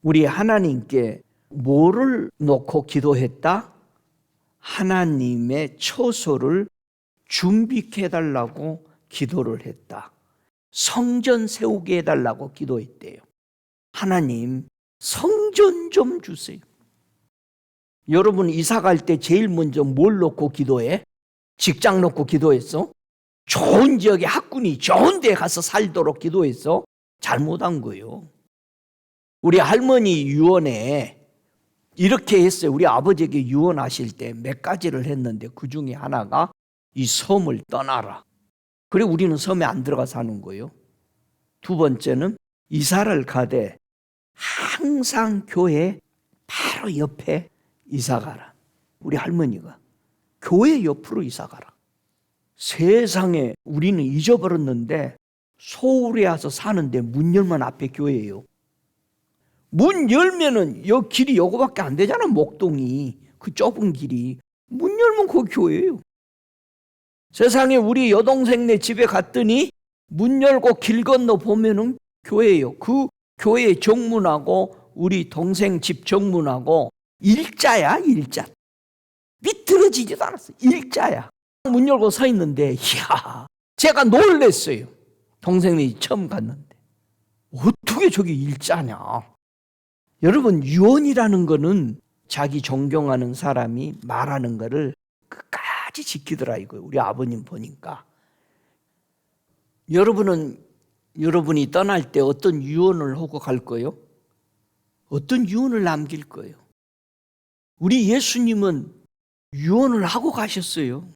우리 하나님께 뭐를 놓고 기도했다? 하나님의 초소를 준비케 해달라고 기도를 했다. 성전 세우게 해달라고 기도했대요. 하나님, 성전 좀 주세요. 여러분, 이사 갈 때 제일 먼저 뭘 놓고 기도해? 직장 놓고 기도했어? 좋은 지역에 학군이 좋은 데 가서 살도록 기도했어? 잘못한 거예요. 우리 할머니 유언에 이렇게 했어요. 우리 아버지에게 유언하실 때 몇 가지를 했는데 그 중에 하나가 이 섬을 떠나라. 그래 우리는 섬에 안 들어가 사는 거예요. 두 번째는 이사를 가되 항상 교회 바로 옆에 이사 가라. 우리 할머니가 교회 옆으로 이사 가라. 세상에 우리는 잊어버렸는데 서울에 와서 사는데 문 열면 앞에 교회예요. 문 열면은 여 길이 요거밖에 안 되잖아. 목동이 그 좁은 길이. 문 열면 거기 교회예요. 세상에 우리 여동생네 집에 갔더니 문 열고 길 건너 보면은 교회예요. 그 교회 정문하고 우리 동생 집 정문하고 일자야, 일자. 비틀어지지도 않았어. 일자야. 문 열고 서 있는데 이야, 제가 놀랬어요. 동생이 처음 갔는데 어떻게 저게 일자냐. 여러분, 유언이라는 거는 자기 존경하는 사람이 말하는 거를 끝까지 지키더라 이거예요. 우리 아버님 보니까. 여러분이 떠날 때 어떤 유언을 하고 갈 거예요? 어떤 유언을 남길 거예요? 우리 예수님은 유언을 하고 가셨어요.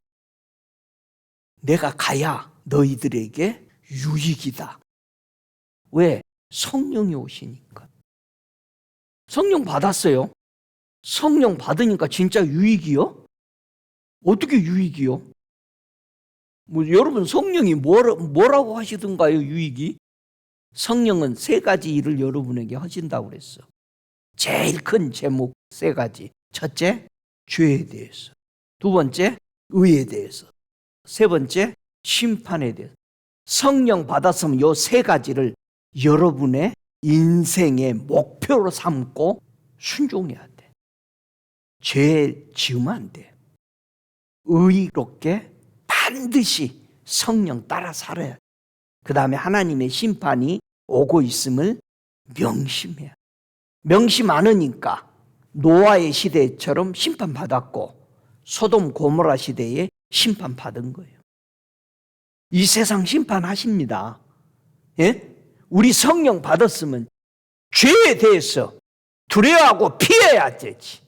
내가 가야 너희들에게 유익이다. 왜? 성령이 오시니까. 성령 받았어요. 성령 받으니까 진짜 유익이요? 어떻게 유익이요? 여러분, 성령이 뭐라고 하시던가요, 유익이? 성령은 세 가지 일을 여러분에게 하신다고 그랬어. 제일 큰 제목 세 가지. 첫째, 죄에 대해서. 두 번째, 의에 대해서. 세 번째, 심판에 대해서. 성령 받았으면 이 세 가지를 여러분의 인생의 목표로 삼고 순종해야 돼. 죄 지으면 안 돼. 의롭게 반드시 성령 따라 살아야 돼. 그 다음에 하나님의 심판이 오고 있음을 명심해야 돼. 명심 안 하니까 노아의 시대처럼 심판받았고 소돔 고모라 시대에 심판받은 거예요. 이 세상 심판하십니다. 예? 우리 성령 받았으면 죄에 대해서 두려워하고 피해야 되지.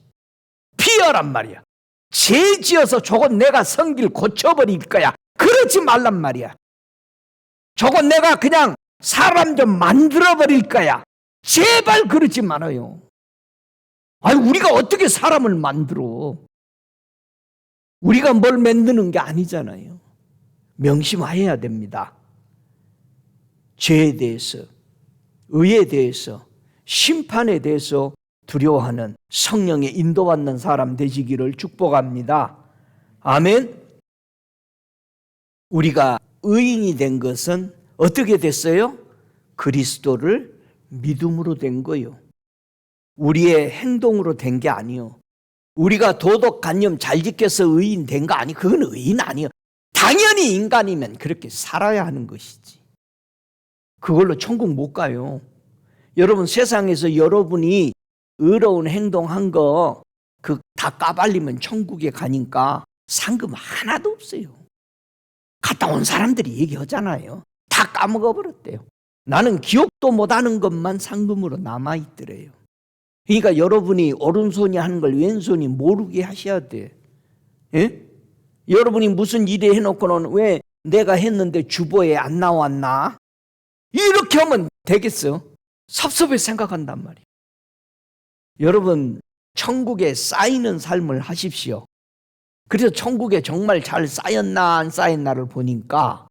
피하란 말이야. 죄 지어서 저건 내가 성길 고쳐버릴 거야. 그러지 말란 말이야. 저건 내가 그냥 사람 좀 만들어버릴 거야. 제발 그러지 말아요. 아니, 우리가 어떻게 사람을 만들어? 우리가 뭘 만드는 게 아니잖아요. 명심해야 됩니다. 죄에 대해서, 의에 대해서, 심판에 대해서 두려워하는 성령의 인도받는 사람 되시기를 축복합니다. 아멘. 우리가 의인이 된 것은 어떻게 됐어요? 그리스도를 믿음으로 된 거요. 우리의 행동으로 된 게 아니요. 우리가 도덕관념 잘 지켜서 의인 된 거 아니. 그건 의인 아니요. 당연히 인간이면 그렇게 살아야 하는 것이지. 그걸로 천국 못 가요. 여러분, 세상에서 여러분이 의로운 행동한 거 그 다 까발리면 천국에 가니까 상금 하나도 없어요. 갔다 온 사람들이 얘기하잖아요. 다 까먹어 버렸대요. 나는 기억도 못하는 것만 상금으로 남아있더래요. 그러니까 여러분이 오른손이 하는 걸 왼손이 모르게 하셔야 돼. 예? 여러분이 무슨 일을 해놓고는 왜 내가 했는데 주보에 안 나왔나? 이렇게 하면 되겠어? 섭섭해 생각한단 말이에요. 여러분, 천국에 쌓이는 삶을 하십시오. 그래서 천국에 정말 잘 쌓였나 안 쌓였나를 보니까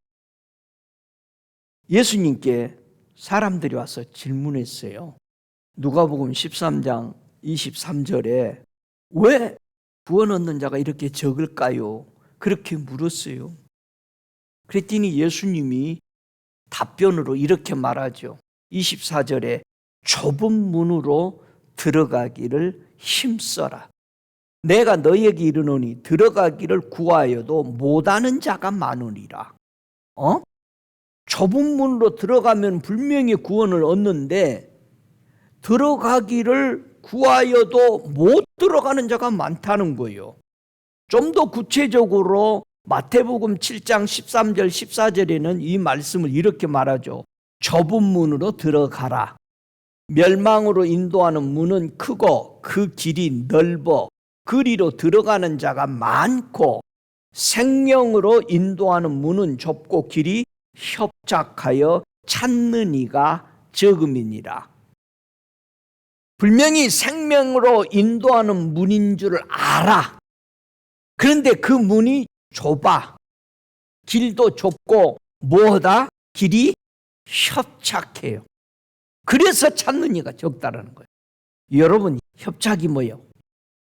예수님께 사람들이 와서 질문했어요. 누가복음 13장 23절에 왜 구원 얻는 자가 이렇게 적을까요? 그렇게 물었어요. 그랬더니 예수님이 답변으로 이렇게 말하죠. 24절에 좁은 문으로 들어가기를 힘써라. 내가 너희에게 이르노니 들어가기를 구하여도 못하는 자가 많으리라. 좁은 문으로 들어가면 분명히 구원을 얻는데 들어가기를 구하여도 못 들어가는 자가 많다는 거예요. 좀 더 구체적으로 마태복음 7장 13절 14절에는 이 말씀을 이렇게 말하죠. 좁은 문으로 들어가라. 멸망으로 인도하는 문은 크고 그 길이 넓어 그리로 들어가는 자가 많고 생명으로 인도하는 문은 좁고 길이 협착하여 찾는 이가 적음이니라. 분명히 생명으로 인도하는 문인 줄 알아. 그런데 그 문이 좁아. 길도 좁고 뭐하다? 길이 협착해요. 그래서 찾는 이가 적다라는 거예요. 여러분, 협착이 뭐예요?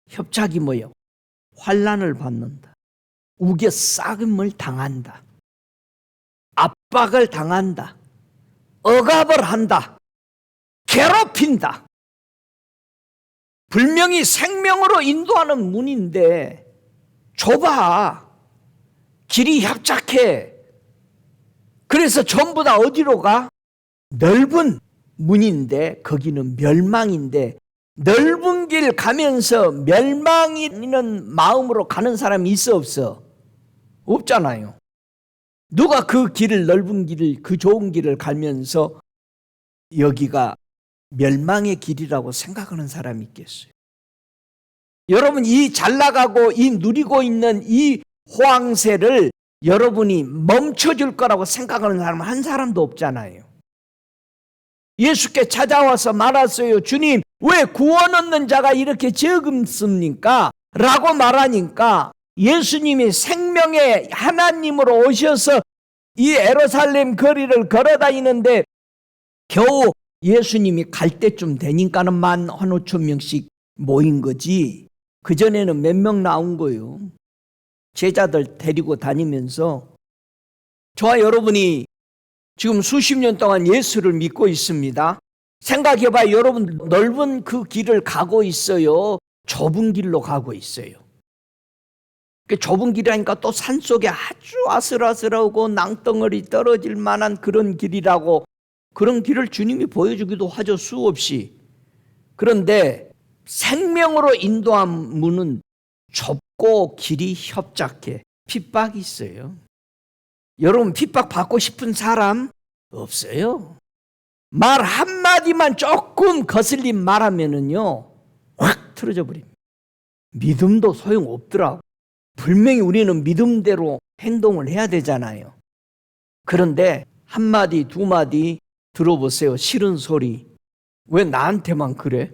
협착이 뭐예요? 환난을 받는다. 우겨싸김을 당한다. 압박을 당한다. 억압을 한다. 괴롭힌다. 분명히 생명으로 인도하는 문인데 좁아. 길이 협착해. 그래서 전부 다 어디로 가? 넓은 문인데 거기는 멸망인데 넓은 길 가면서 멸망이 있는 마음으로 가는 사람이 있어 없어? 없잖아요. 누가 그 길을 넓은 길을 그 좋은 길을 가면서 여기가 멸망의 길이라고 생각하는 사람이 있겠어요? 여러분, 이 잘 나가고 이 누리고 있는 이 호황세를 여러분이 멈춰줄 거라고 생각하는 사람은 한 사람도 없잖아요. 예수께 찾아와서 말했어요. 주님, 왜 구원 얻는 자가 이렇게 적습니까? 라고 말하니까 예수님이 생명의 하나님으로 오셔서 이 예루살렘 거리를 걸어다니는데 겨우 예수님이 갈 때쯤 되니까는 15,000명씩 모인 거지. 그전에는 몇 명 나온 거예요. 제자들 데리고 다니면서. 저와 여러분이 지금 수십 년 동안 예수를 믿고 있습니다. 생각해봐요. 여러분, 넓은 그 길을 가고 있어요? 좁은 길로 가고 있어요? 좁은 길이라니까 또 산속에 아주 아슬아슬하고 낭덩어리 떨어질 만한 그런 길이라고, 그런 길을 주님이 보여주기도 하죠, 수없이. 그런데 생명으로 인도한 문은 좁고 길이 협착해. 핍박이 있어요. 여러분, 핍박 받고 싶은 사람 없어요? 말 한마디만 조금 거슬린 말하면은요, 확 틀어져 버립니다. 믿음도 소용없더라고. 분명히 우리는 믿음대로 행동을 해야 되잖아요. 그런데 한마디 두 마디 들어보세요. 싫은 소리. 왜 나한테만 그래?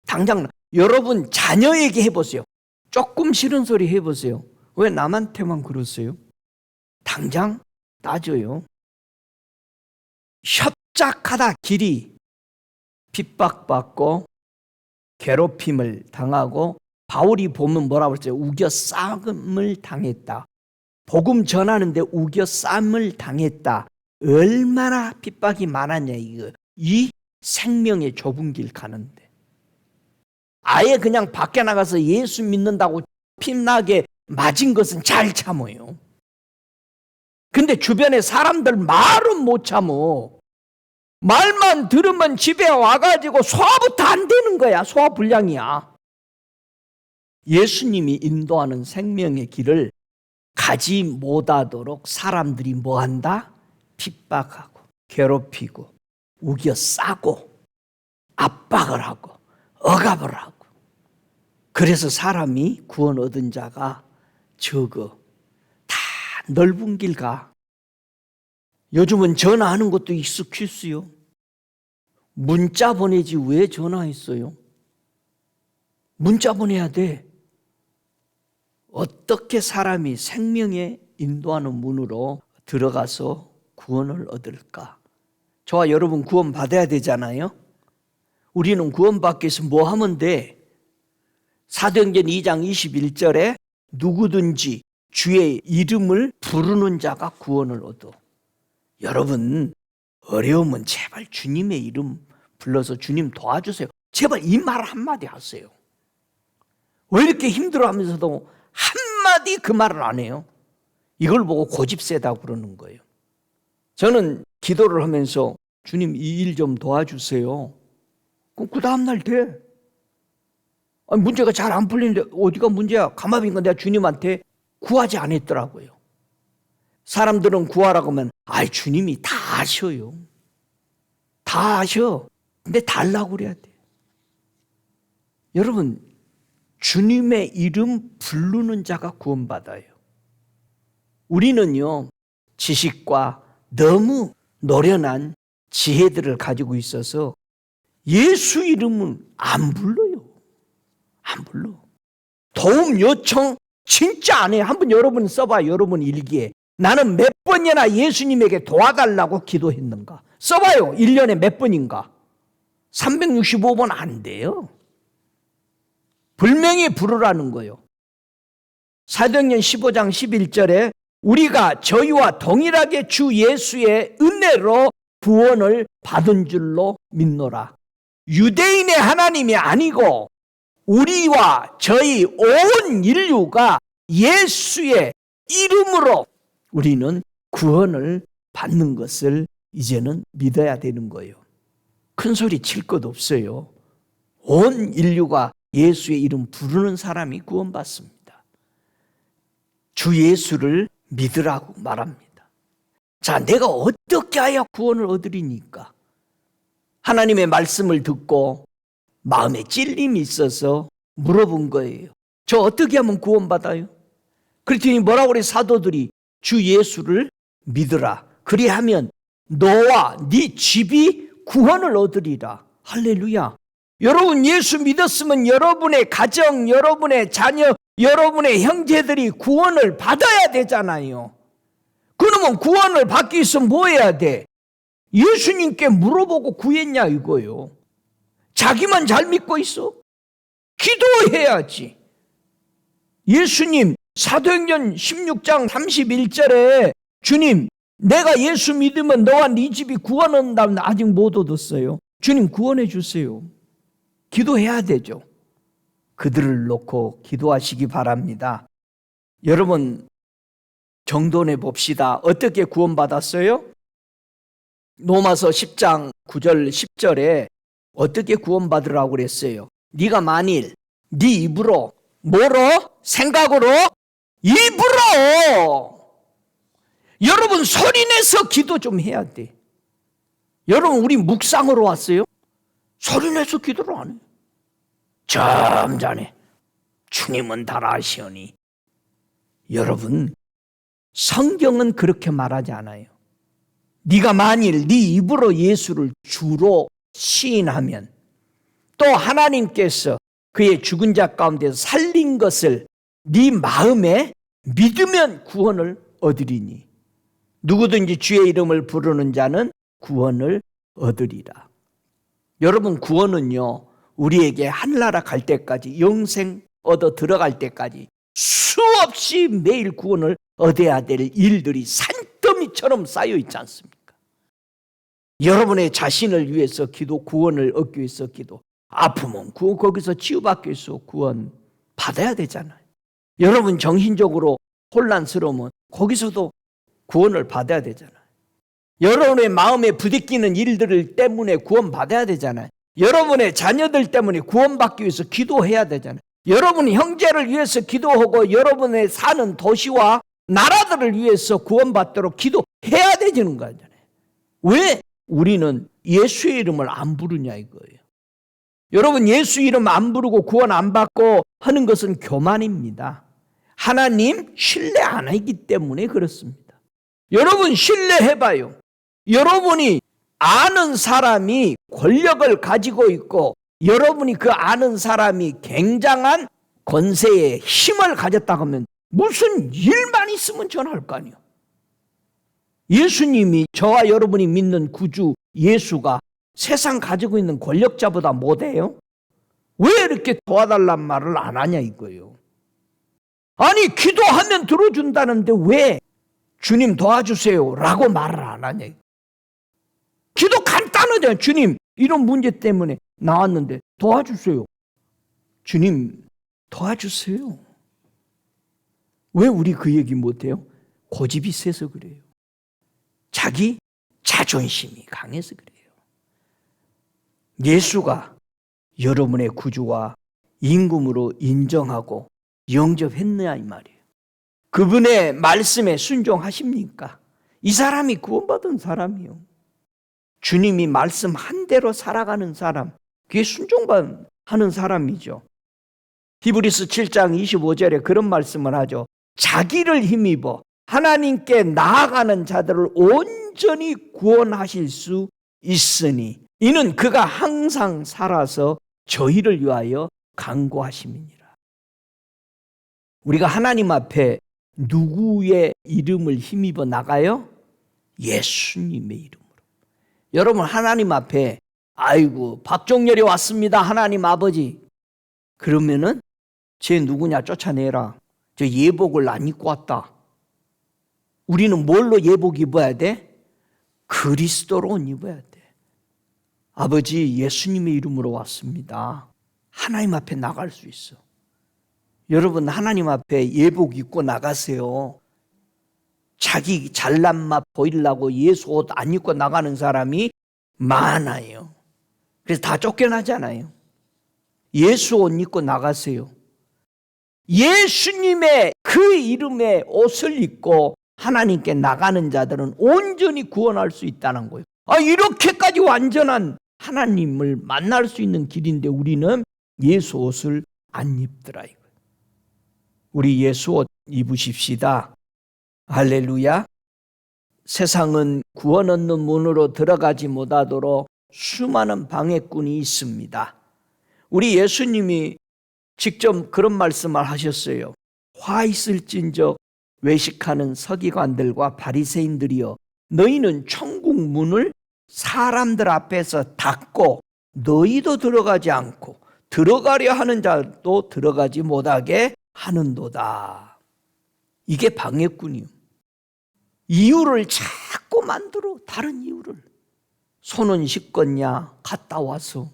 당장 여러분 자녀에게 해보세요. 조금 싫은 소리 해보세요. 왜 남한테만 그러세요? 당장 따져요. 협착하다 길이 핍박받고 괴롭힘을 당하고, 바울이 보면 뭐라고 했어요? 우겨싸임을 당했다. 복음 전하는데 우겨싸임을 당했다. 얼마나 핍박이 많았냐 이거. 이 생명의 좁은 길 가는데 아예 그냥 밖에 나가서 예수 믿는다고 핍나게 맞은 것은 잘 참어요. 근데 주변에 사람들 말은 못 참어. 말만 들으면 집에 와가지고 소화부터 안 되는 거야. 소화불량이야. 예수님이 인도하는 생명의 길을 가지 못하도록 사람들이 뭐한다? 핍박하고 괴롭히고 우겨 싸고 압박을 하고 억압을 하고. 그래서 사람이 구원 얻은 자가 적어. 다 넓은 길 가. 요즘은 전화하는 것도 익숙했어요. 문자 보내지 왜 전화했어요? 문자 보내야 돼. 어떻게 사람이 생명에 인도하는 문으로 들어가서 구원을 얻을까? 저와 여러분 구원 받아야 되잖아요. 우리는 구원받기 위해서 뭐 하면 돼? 사도행전 2장 21절에 누구든지 주의 이름을 부르는 자가 구원을 얻어. 여러분 어려우면 제발 주님의 이름 불러서 주님 도와주세요. 제발 이 말 한마디 하세요. 왜 이렇게 힘들어하면서도 한마디 그 말을 안 해요? 이걸 보고 고집 세다고 그러는 거예요. 저는 기도를 하면서 주님 이 일 좀 도와주세요. 그럼 그 다음날 돼. 아니, 문제가 잘 안 풀리는데 어디가 문제야? 가마빈 건 내가 주님한테 구하지 않았더라고요. 사람들은 구하라고 하면 아이 주님이 다 아셔요. 다 아셔. 근데 달라고 그래야 돼. 여러분 주님의 이름 부르는 자가 구원받아요. 우리는요 지식과 너무 노련한 지혜들을 가지고 있어서 예수 이름은 안 불러요. 안 불러. 도움 요청 진짜 안 해요. 한번 여러분 써봐. 여러분 일기에 나는 몇 번이나 예수님에게 도와달라고 기도했는가. 써봐요. 1년에 몇 번인가. 365번 안 돼요. 분명히 부르라는 거예요. 사도행전 15장 11절에 우리가 저희와 동일하게 주 예수의 은혜로 구원을 받은 줄로 믿노라. 유대인의 하나님이 아니고 우리와 저희 온 인류가 예수의 이름으로 우리는 구원을 받는 것을 이제는 믿어야 되는 거예요. 큰 소리 칠 것 없어요. 온 인류가 예수의 이름 부르는 사람이 구원받습니다. 주 예수를 믿으라고 말합니다. 자, 내가 어떻게 하여 구원을 얻으리니까? 하나님의 말씀을 듣고 마음에 찔림이 있어서 물어본 거예요. 저 어떻게 하면 구원받아요? 그랬더니 뭐라고 그래? 사도들이 주 예수를 믿으라. 그리하면 너와 네 집이 구원을 얻으리라. 할렐루야. 여러분 예수 믿었으면 여러분의 가정, 여러분의 자녀, 여러분의 형제들이 구원을 받아야 되잖아요. 그러면 구원을 받기 위해서 뭐 해야 돼? 예수님께 물어보고 구했냐 이거요. 자기만 잘 믿고 있어? 기도해야지. 예수님 사도행전 16장 31절에 주님 내가 예수 믿으면 너와 네 집이 구원 얻는다면 아직 못 얻었어요. 주님 구원해 주세요. 기도해야 되죠. 그들을 놓고 기도하시기 바랍니다. 여러분 정돈해 봅시다. 어떻게 구원받았어요? 로마서 10장 9절 10절에 어떻게 구원받으라고 그랬어요? 네가 만일 네 입으로 뭐로? 생각으로? 입으로! 여러분 소리내서 기도 좀 해야 돼. 여러분 우리 묵상으로 왔어요? 소리내서 기도를 안 해요. 점잖해. 주님은 달아시오니. 여러분 성경은 그렇게 말하지 않아요. 네가 만일 네 입으로 예수를 주로 시인하면 또 하나님께서 그의 죽은 자 가운데서 살린 것을 네 마음에 믿으면 구원을 얻으리니 누구든지 주의 이름을 부르는 자는 구원을 얻으리라. 여러분 구원은요 우리에게 하늘나라 갈 때까지 영생 얻어 들어갈 때까지 수없이 매일 구원을 얻어야 될 일들이 산더미처럼 쌓여 있지 않습니까? 여러분의 자신을 위해서 기도, 구원을 얻기 위해서 기도. 아프면 거기서 치유받기 위해서 구원 받아야 되잖아요. 여러분 정신적으로 혼란스러우면 거기서도 구원을 받아야 되잖아요. 여러분의 마음에 부딪히는 일들 때문에 구원 받아야 되잖아요. 여러분의 자녀들 때문에 구원받기 위해서 기도해야 되잖아요. 여러분 형제를 위해서 기도하고 여러분의 사는 도시와 나라들을 위해서 구원받도록 기도해야 되는 거잖아요. 왜 우리는 예수의 이름을 안 부르냐 이거예요. 여러분 예수 이름 안 부르고 구원 안 받고 하는 것은 교만입니다. 하나님 신뢰 안 하기 때문에 그렇습니다. 여러분 신뢰해봐요. 여러분이 아는 사람이 권력을 가지고 있고 여러분이 그 아는 사람이 굉장한 권세의 힘을 가졌다고 하면 무슨 일만 있으면 전화할 거 아니에요. 예수님이 저와 여러분이 믿는 구주 예수가 세상 가지고 있는 권력자보다 못해요? 왜 이렇게 도와달란 말을 안 하냐 이거예요. 아니 기도하면 들어준다는데 왜 주님 도와주세요 라고 말을 안 하냐. 기도 간단하잖아요. 주님 이런 문제 때문에 나왔는데 도와주세요. 주님 도와주세요. 왜 우리 그 얘기 못해요? 고집이 세서 그래요. 자기 자존심이 강해서 그래요. 예수가 여러분의 구주와 임금으로 인정하고 영접했느냐 이 말이에요. 그분의 말씀에 순종하십니까? 이 사람이 구원받은 사람이요. 주님이 말씀한 대로 살아가는 사람, 그게 순종하는 사람이죠. 히브리서 7장 25절에 그런 말씀을 하죠. 자기를 힘입어 하나님께 나아가는 자들을 온전히 구원하실 수 있으니 이는 그가 항상 살아서 저희를 위하여 간구하심이니라. 우리가 하나님 앞에 누구의 이름을 힘입어 나가요? 예수님의 이름으로. 여러분 하나님 앞에 아이고 박종렬이 왔습니다 하나님 아버지 그러면은 쟤 누구냐 쫓아내라. 저 예복을 안 입고 왔다. 우리는 뭘로 예복 입어야 돼? 그리스도로 옷 입어야 돼. 아버지 예수님의 이름으로 왔습니다. 하나님 앞에 나갈 수 있어. 여러분 하나님 앞에 예복 입고 나가세요. 자기 잘난 맛 보이려고 예수 옷 안 입고 나가는 사람이 많아요. 그래서 다 쫓겨나잖아요. 예수 옷 입고 나가세요. 예수님의 그 이름의 옷을 입고 하나님께 나가는 자들은 온전히 구원할 수 있다는 거예요. 이렇게까지 완전한 하나님을 만날 수 있는 길인데 우리는 예수 옷을 안 입더라 이거예요. 우리 예수 옷 입으십시다. 할렐루야. 세상은 구원 얻는 문으로 들어가지 못하도록 수많은 방해꾼이 있습니다. 우리 예수님이 직접 그런 말씀을 하셨어요. 화 있을진저 외식하는 서기관들과 바리새인들이여 너희는 천국 문을 사람들 앞에서 닫고 너희도 들어가지 않고 들어가려 하는 자도 들어가지 못하게 하는도다. 이게 방해꾼이요. 이유를 자꾸 만들어. 다른 이유를. 손은 씻겠냐 갔다 와서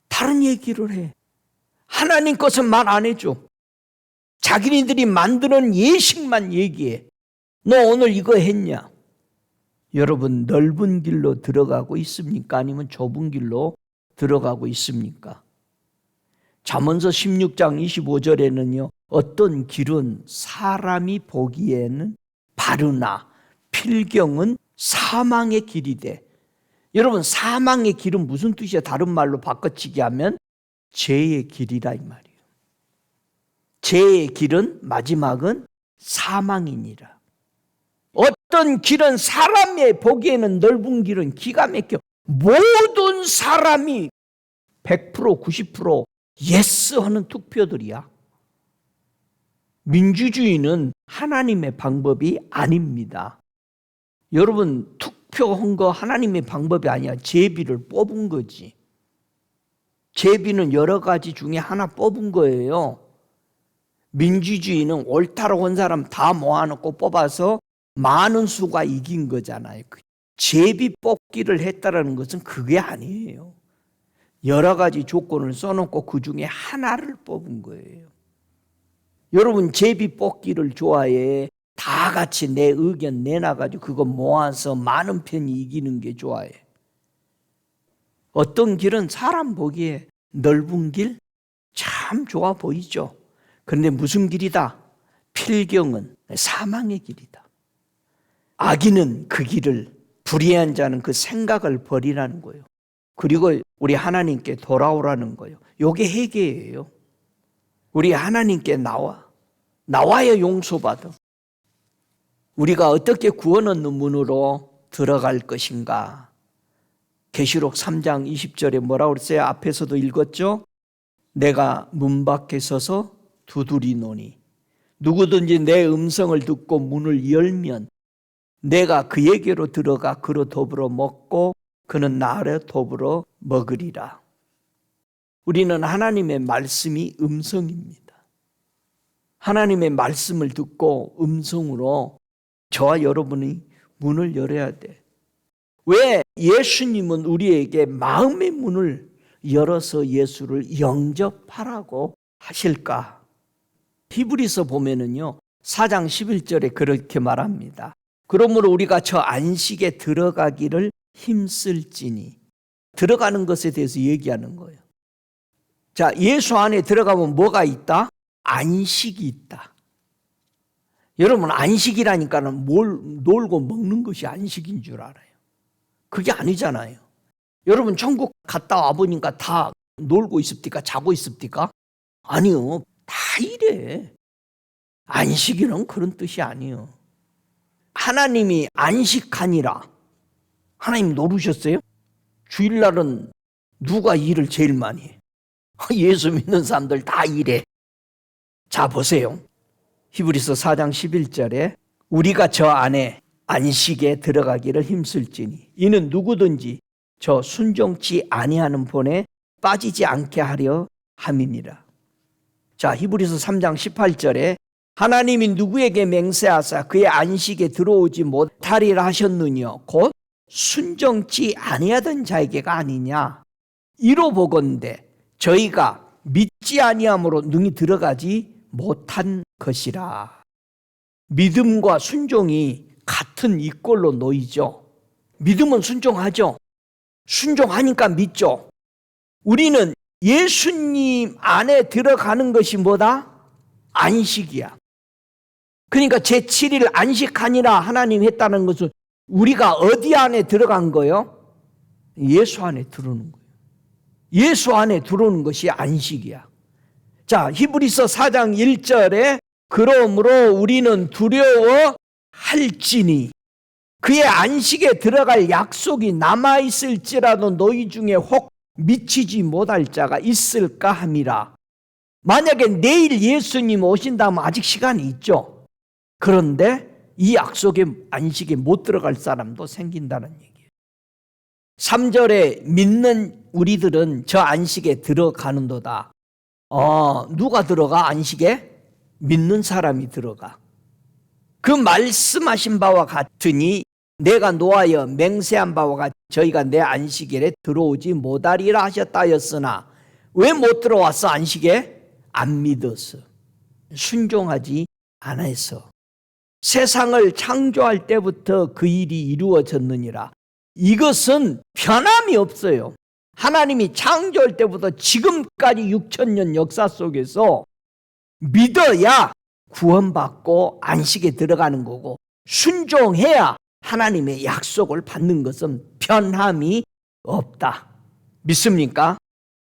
다른 얘기를 해. 하나님 것은 말 안 해줘. 자기네들이 만드는 예식만 얘기해. 너 오늘 이거 했냐? 여러분 넓은 길로 들어가고 있습니까? 아니면 좁은 길로 들어가고 있습니까? 잠언서 16장 25절에는요. 어떤 길은 사람이 보기에는 바르나 필경은 사망의 길이 돼. 여러분 사망의 길은 무슨 뜻이야? 다른 말로 바꿔치기 하면 죄의 길이라 이 말이에요. 죄의 길은 마지막은 사망이니라. 어떤 길은 사람의 보기에는 넓은 길은 기가 막혀. 모든 사람이 100% 90% 예스 하는 투표들이야. 민주주의는 하나님의 방법이 아닙니다. 여러분 투표한 거 하나님의 방법이 아니야. 제비를 뽑은 거지. 제비는 여러 가지 중에 하나 뽑은 거예요. 민주주의는 옳다고 한 사람 다 모아놓고 뽑아서 많은 수가 이긴 거잖아요. 제비 뽑기를 했다라는 것은 그게 아니에요. 여러 가지 조건을 써놓고 그 중에 하나를 뽑은 거예요. 여러분 제비 뽑기를 좋아해? 다 같이 내 의견 내놔가지고 그거 모아서 많은 편이 이기는 게 좋아해? 어떤 길은 사람 보기에 넓은 길 참 좋아 보이죠. 그런데 무슨 길이다? 필경은 사망의 길이다. 악인은 그 길을, 불의한 자는 그 생각을 버리라는 거예요. 그리고 우리 하나님께 돌아오라는 거예요. 이게 회개예요. 우리 하나님께 나와야 용서받아. 우리가 어떻게 구원 얻는 문으로 들어갈 것인가? 계시록 3장 20절에 뭐라고 그랬어요? 앞에서도 읽었죠? 내가 문 밖에 서서 두드리노니 누구든지 내 음성을 듣고 문을 열면 내가 그에게로 들어가 그로 더불어 먹고 그는 나를 더불어 먹으리라. 우리는 하나님의 말씀이 음성입니다. 하나님의 말씀을 듣고 음성으로 저와 여러분이 문을 열어야 돼. 왜 예수님은 우리에게 마음의 문을 열어서 예수를 영접하라고 하실까? 히브리서 보면은요 4장 11절에 그렇게 말합니다. 그러므로 우리가 저 안식에 들어가기를 힘쓸지니. 들어가는 것에 대해서 얘기하는 거예요. 자, 예수 안에 들어가면 뭐가 있다? 안식이 있다. 여러분 안식이라니까는 놀고 먹는 것이 안식인 줄 알아요. 그게 아니잖아요. 여러분 천국 갔다 와보니까 다 놀고 있습니까? 자고 있습니까? 아니요. 다 이래. 안식이란 그런 뜻이 아니에요. 하나님이 안식하니라. 하나님 노르셨어요? 주일날은 누가 일을 제일 많이 해? 예수 믿는 사람들 다 일해. 자 보세요. 히브리서 4장 11절에 우리가 저 안에 안식에 들어가기를 힘쓸지니 이는 누구든지 저 순종치 아니하는 본에 빠지지 않게 하려 함이니라. 자, 히브리서 3장 18절에 하나님이 누구에게 맹세하사 그의 안식에 들어오지 못하리라 하셨느냐 곧 순종치 아니하던 자에게가 아니냐. 이로 보건대 저희가 믿지 아니함으로 능히 들어가지 못한 것이라. 믿음과 순종이 같은 이꼴로 놓이죠. 믿음은 순종하죠. 순종하니까 믿죠. 우리는 예수님 안에 들어가는 것이 뭐다? 안식이야. 그러니까 제7일 안식하니라 하나님 했다는 것은 우리가 어디 안에 들어간 거예요? 예수 안에 들어오는 거예요. 예수 안에 들어오는 것이 안식이야. 자, 히브리서 4장 1절에 그러므로 우리는 두려워할지니 그의 안식에 들어갈 약속이 남아있을지라도 너희 중에 혹 미치지 못할 자가 있을까 함이라. 만약에 내일 예수님 오신다면 아직 시간이 있죠. 그런데 이 약속의 안식에 못 들어갈 사람도 생긴다는 얘기예요. 3절에 믿는 우리들은 저 안식에 들어가는도다. 누가 들어가? 안식에? 믿는 사람이 들어가. 그 말씀하신 바와 같으니 내가 노하여 맹세한 바와 같이 저희가 내 안식일에 들어오지 못하리라 하셨다 하였으나 왜 못 들어왔어? 안식에? 안 믿어서, 순종하지 않아서. 세상을 창조할 때부터 그 일이 이루어졌느니라. 이것은 변함이 없어요. 하나님이 창조할 때부터 지금까지 6,000년 역사 속에서 믿어야 구원받고 안식에 들어가는 거고 순종해야 하나님의 약속을 받는 것은 변함이 없다. 믿습니까?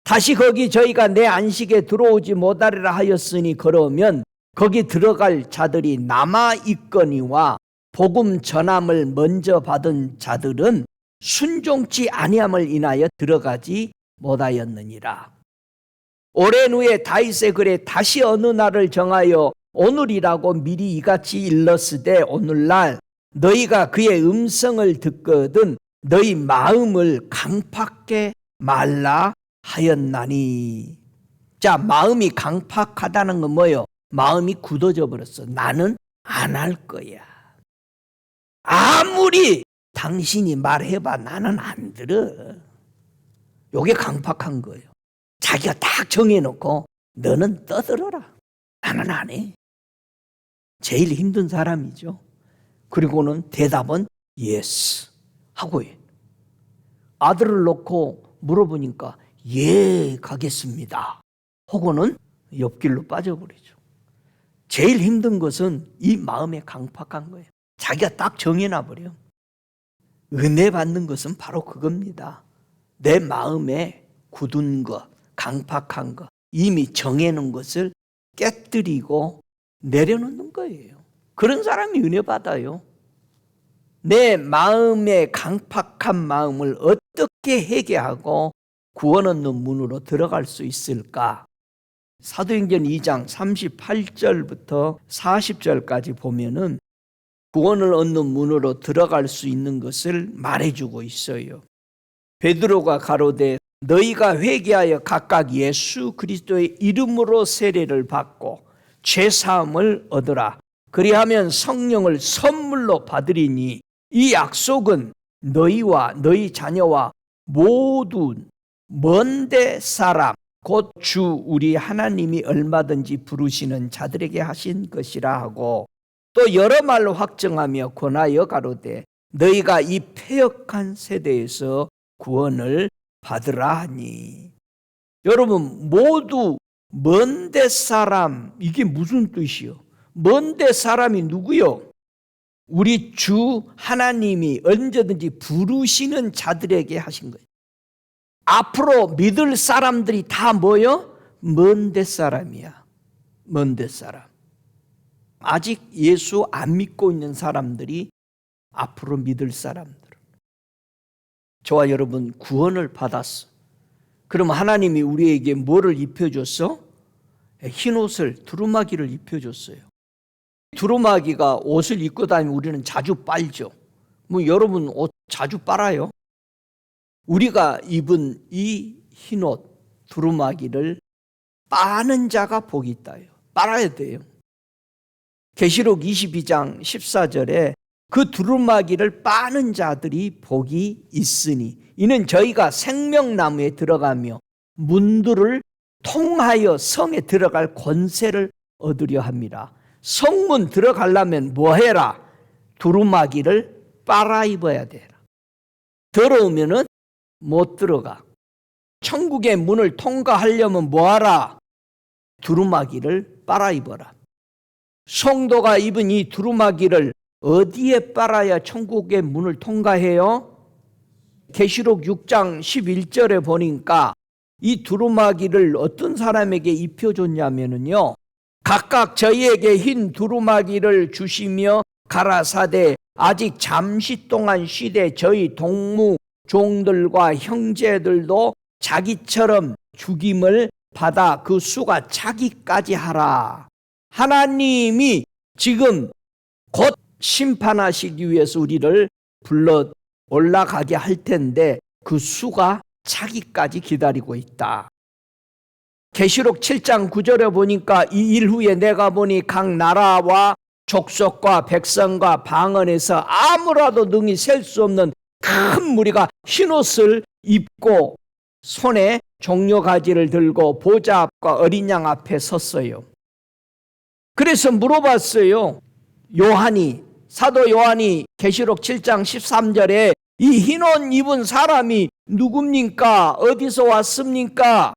다시 거기 저희가 내 안식에 들어오지 못하리라 하였으니 그러면 거기 들어갈 자들이 남아있거니와 복음 전함을 먼저 받은 자들은 순종치 아니함을 인하여 들어가지 못하였느니라. 오랜 후에 다윗의 글에 다시 어느 날을 정하여 오늘이라고 미리 이같이 일렀으되 오늘날 너희가 그의 음성을 듣거든 너희 마음을 강팍게 말라 하였나니. 자, 마음이 강팍하다는 건 뭐예요? 마음이 굳어져 버렸어. 나는 안 할 거야. 아무리 당신이 말해봐, 나는 안 들어. 요게 강팍한 거예요. 자기가 딱 정해놓고 너는 떠들어라, 나는 안 해. 제일 힘든 사람이죠. 그리고는 대답은 예스 하고 해. 아들을 놓고 물어보니까 예 가겠습니다 하고는 옆길로 빠져버리죠. 제일 힘든 것은 이 마음의 강팍한 거예요. 자기가 딱 정해놔버려. 은혜 받는 것은 바로 그겁니다. 내 마음에 굳은 것, 강팍한 것, 이미 정해놓은 것을 깨뜨리고 내려놓는 거예요. 그런 사람이 은혜 받아요. 내 마음의 강팍한 마음을 어떻게 해결하고 구원 얻는 문으로 들어갈 수 있을까? 사도행전 2장 38절부터 40절까지 보면은 구원을 얻는 문으로 들어갈 수 있는 것을 말해주고 있어요. 베드로가 가로되 너희가 회개하여 각각 예수 그리스도의 이름으로 세례를 받고 죄사함을 얻으라. 그리하면 성령을 선물로 받으리니 이 약속은 너희와 너희 자녀와 모두 먼데 사람 곧 주 우리 하나님이 얼마든지 부르시는 자들에게 하신 것이라 하고 또 여러 말로 확정하며 권하여 가로되 너희가 이 패역한 세대에서 구원을 받으라 하니. 여러분, 모두 먼데 사람, 이게 무슨 뜻이요? 먼데 사람이 누구요? 우리 주 하나님이 언제든지 부르시는 자들에게 하신 거예요. 앞으로 믿을 사람들이 다 뭐요? 먼데 사람이야. 먼데 사람. 아직 예수 안 믿고 있는 사람들이 앞으로 믿을 사람들. 저와 여러분 구원을 받았어. 그럼 하나님이 우리에게 뭐를 입혀줬어? 흰옷을, 두루마기를 입혀줬어요. 두루마기가 옷을 입고 다니면 우리는 자주 빨죠. 뭐 여러분 옷 자주 빨아요? 우리가 입은 이 흰옷, 두루마기를 빠는 자가 복이 있다요. 빨아야 돼요. 계시록 22장 14절에 그 두루마기를 빠는 자들이 복이 있으니 이는 저희가 생명나무에 들어가며 문들을 통하여 성에 들어갈 권세를 얻으려 합니다. 성문 들어가려면 뭐 해라? 두루마기를 빨아 입어야 되라. 더러우면은 못 들어가. 천국의 문을 통과하려면 뭐 하라? 두루마기를 빨아 입어라. 성도가 입은 이 두루마기를 어디에 빨아야 천국의 문을 통과해요? 계시록 6장 11절에 보니까 이 두루마기를 어떤 사람에게 입혀줬냐면요, 각각 저희에게 흰 두루마기를 주시며 가라사대 아직 잠시 동안 쉬되 저희 동무 종들과 형제들도 자기처럼 죽임을 받아 그 수가 차기까지 하라. 하나님이 지금 곧 심판하시기 위해서 우리를 불러 올라가게 할 텐데 그 수가 차기까지 기다리고 있다. 계시록 7장 9절에 보니까 이 일 후에 내가 보니 각 나라와 족속과 백성과 방언에서 아무라도 능히 셀 수 없는 큰 무리가 흰옷을 입고 손에 종려가지를 들고 보좌 앞과 어린 양 앞에 섰어요. 그래서 물어봤어요. 사도 요한이 계시록 7장 13절에 이 흰옷 입은 사람이 누굽니까? 어디서 왔습니까?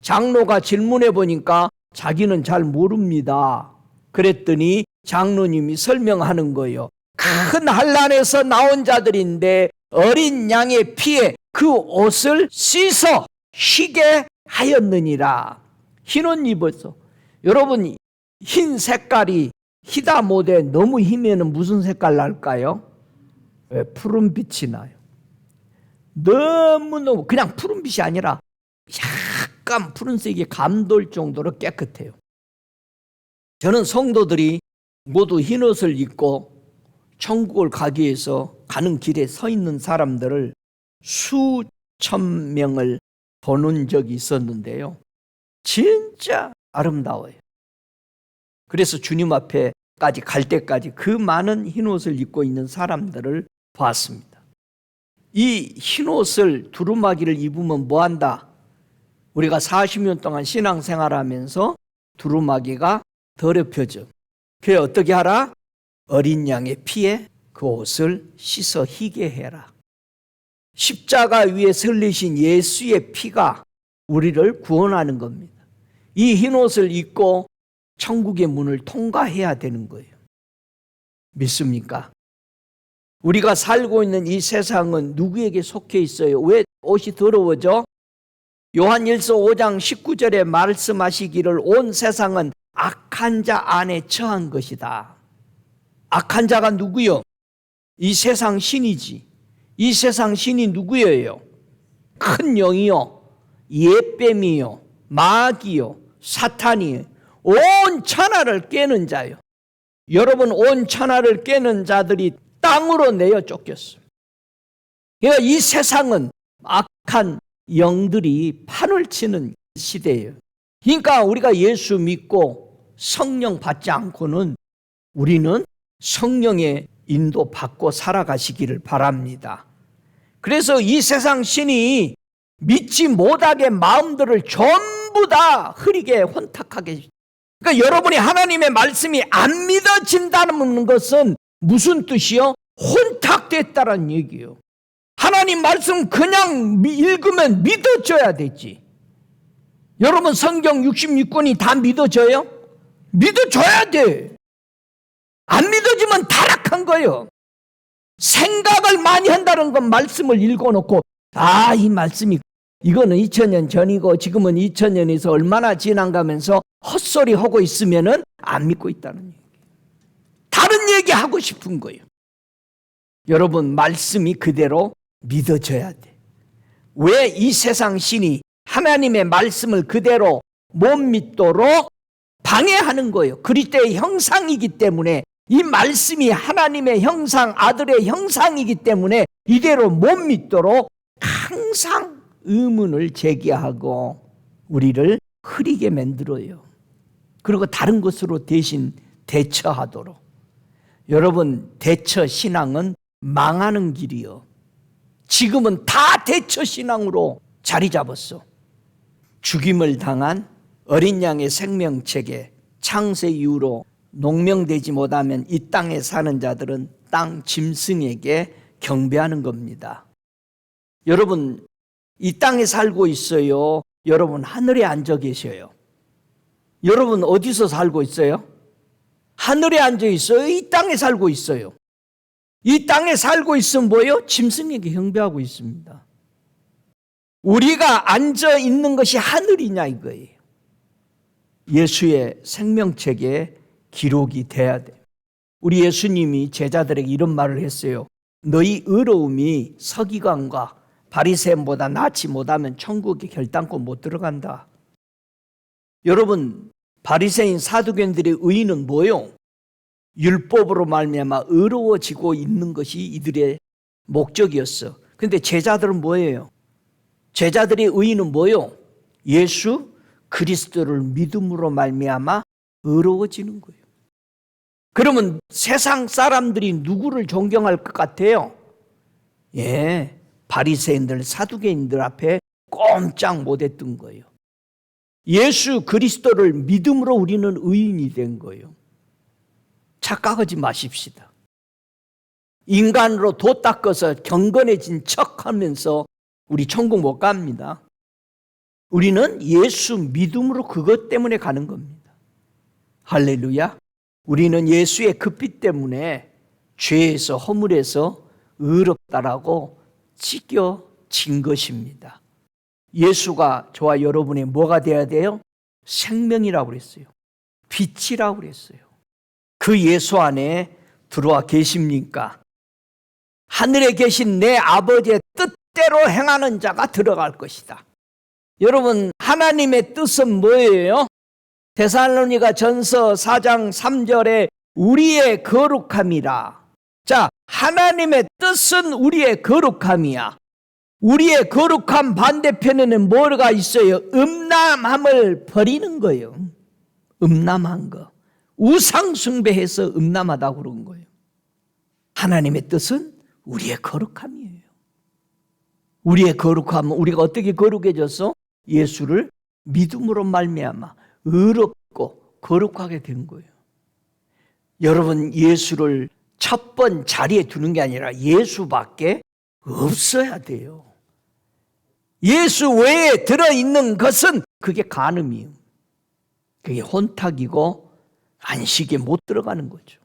장로가 질문해 보니까 자기는 잘 모릅니다. 그랬더니 장로님이 설명하는 거예요. 큰 환난에서 나온 자들인데 어린 양의 피에 그 옷을 씻어 희게 하였느니라. 흰옷 입었어. 여러분, 흰 색깔이 희다 못해 너무 희면은 무슨 색깔 날까요? 푸른빛이 나요. 너무너무 그냥 푸른빛이 아니라 약간 푸른색이 감돌 정도로 깨끗해요. 저는 성도들이 모두 흰옷을 입고 천국을 가기 위해서 가는 길에 서 있는 사람들을 수천 명을 보는 적이 있었는데요. 진짜 아름다워요. 그래서 주님 앞에까지 갈 때까지 그 많은 흰옷을 입고 있는 사람들을 봤습니다. 이 흰옷을 두루마기를 입으면 뭐한다? 우리가 40년 동안 신앙생활하면서 두루마기가 더럽혀져. 그래 어떻게 하라? 어린 양의 피에 그 옷을 씻어 희게 해라. 십자가 위에 설리신 예수의 피가 우리를 구원하는 겁니다. 이 흰옷을 입고 천국의 문을 통과해야 되는 거예요. 믿습니까? 우리가 살고 있는 이 세상은 누구에게 속해 있어요? 왜 옷이 더러워져? 요한일서 5장 19절에 말씀하시기를 온 세상은 악한 자 안에 처한 것이다. 악한 자가 누구요? 이 세상 신이지. 이 세상 신이 누구예요? 큰 영이요, 예뱀이요, 마귀요, 사탄이요. 온 천하를 깨는 자요. 여러분, 온 천하를 깨는 자들이 땅으로 내어 쫓겼어요. 그러니까 이 세상은 악한 영들이 판을 치는 시대예요. 그러니까 우리가 예수 믿고 성령 받지 않고는 우리는 성령의 인도 받고 살아가시기를 바랍니다. 그래서 이 세상 신이 믿지 못하게 마음들을 전부 다 흐리게 혼탁하게. 그러니까 여러분이 하나님의 말씀이 안 믿어진다는 것은 무슨 뜻이요? 혼탁됐다는 얘기예요. 하나님 말씀 그냥 읽으면 믿어져야 되지. 여러분 성경 66권이 다 믿어져요? 믿어져야 돼. 안 믿어지면 타락한 거예요. 생각을 많이 한다는 건 말씀을 읽어놓고 이 말씀이 이거는 2000년 전이고 지금은 2000년에서 얼마나 지난가면서 헛소리 하고 있으면은 안 믿고 있다는 얘기. 다른 얘기 하고 싶은 거예요. 여러분 말씀이 그대로 믿어져야 돼. 왜 이 세상 신이 하나님의 말씀을 그대로 못 믿도록 방해하는 거예요? 그리스도의 형상이기 때문에, 이 말씀이 하나님의 형상, 아들의 형상이기 때문에 이대로 못 믿도록 항상 의문을 제기하고 우리를 흐리게 만들어요. 그리고 다른 것으로 대신 대처하도록. 여러분, 대처 신앙은 망하는 길이요. 지금은 다 대처 신앙으로 자리 잡았어. 죽임을 당한 어린 양의 생명책에 창세 이후로 농명되지 못하면 이 땅에 사는 자들은 땅 짐승에게 경배하는 겁니다. 여러분, 이 땅에 살고 있어요? 여러분, 하늘에 앉아 계셔요? 여러분, 어디서 살고 있어요? 하늘에 앉아 있어요? 이 땅에 살고 있어요? 이 땅에 살고 있으면 뭐예요? 짐승에게 경배하고 있습니다. 우리가 앉아 있는 것이 하늘이냐 이거예요. 예수의 생명책에 기록이 돼야 돼. 우리 예수님이 제자들에게 이런 말을 했어요. 너희 의로움이 서기관과 바리새인보다 낫지 못하면 천국에 결단코 못 들어간다. 여러분, 바리새인 사두개인들의 의의는 뭐예요? 율법으로 말미암아 의로워지고 있는 것이 이들의 목적이었어. 그런데 제자들은 뭐예요? 제자들의 의의는 뭐예요? 예수 그리스도를 믿음으로 말미암아 의로워지는 거예요. 그러면 세상 사람들이 누구를 존경할 것 같아요? 바리새인들, 사두개인들 앞에 꼼짝 못했던 거예요. 예수 그리스도를 믿음으로 우리는 의인이 된 거예요. 착각하지 마십시다. 인간으로 도 닦아서 경건해진 척하면서 우리 천국 못 갑니다. 우리는 예수 믿음으로 그것 때문에 가는 겁니다. 할렐루야. 우리는 예수의 그 피 때문에 죄에서 허물에서 의롭다라고 찢겨진 것입니다. 예수가 저와 여러분의 뭐가 돼야 돼요? 생명이라고 그랬어요. 빛이라고 그랬어요. 그 예수 안에 들어와 계십니까? 하늘에 계신 내 아버지의 뜻대로 행하는 자가 들어갈 것이다. 여러분, 하나님의 뜻은 뭐예요? 데살로니가 전서 4장 3절에 우리의 거룩함이라. 자, 하나님의 뜻은 우리의 거룩함이야. 우리의 거룩함 반대편에는 뭐가 있어요? 음란함을 버리는 거예요. 음란한 거. 우상 숭배해서 음란하다고 그런 거예요. 하나님의 뜻은 우리의 거룩함이에요. 우리의 거룩함은 우리가 어떻게 거룩해졌어? 예수를 믿음으로 말미암아 의롭고 거룩하게 된 거예요. 여러분, 예수를 첫 번 자리에 두는 게 아니라 예수밖에 없어야 돼요. 예수 외에 들어있는 것은 그게 간음이에요. 그게 혼탁이고 안식에 못 들어가는 거죠.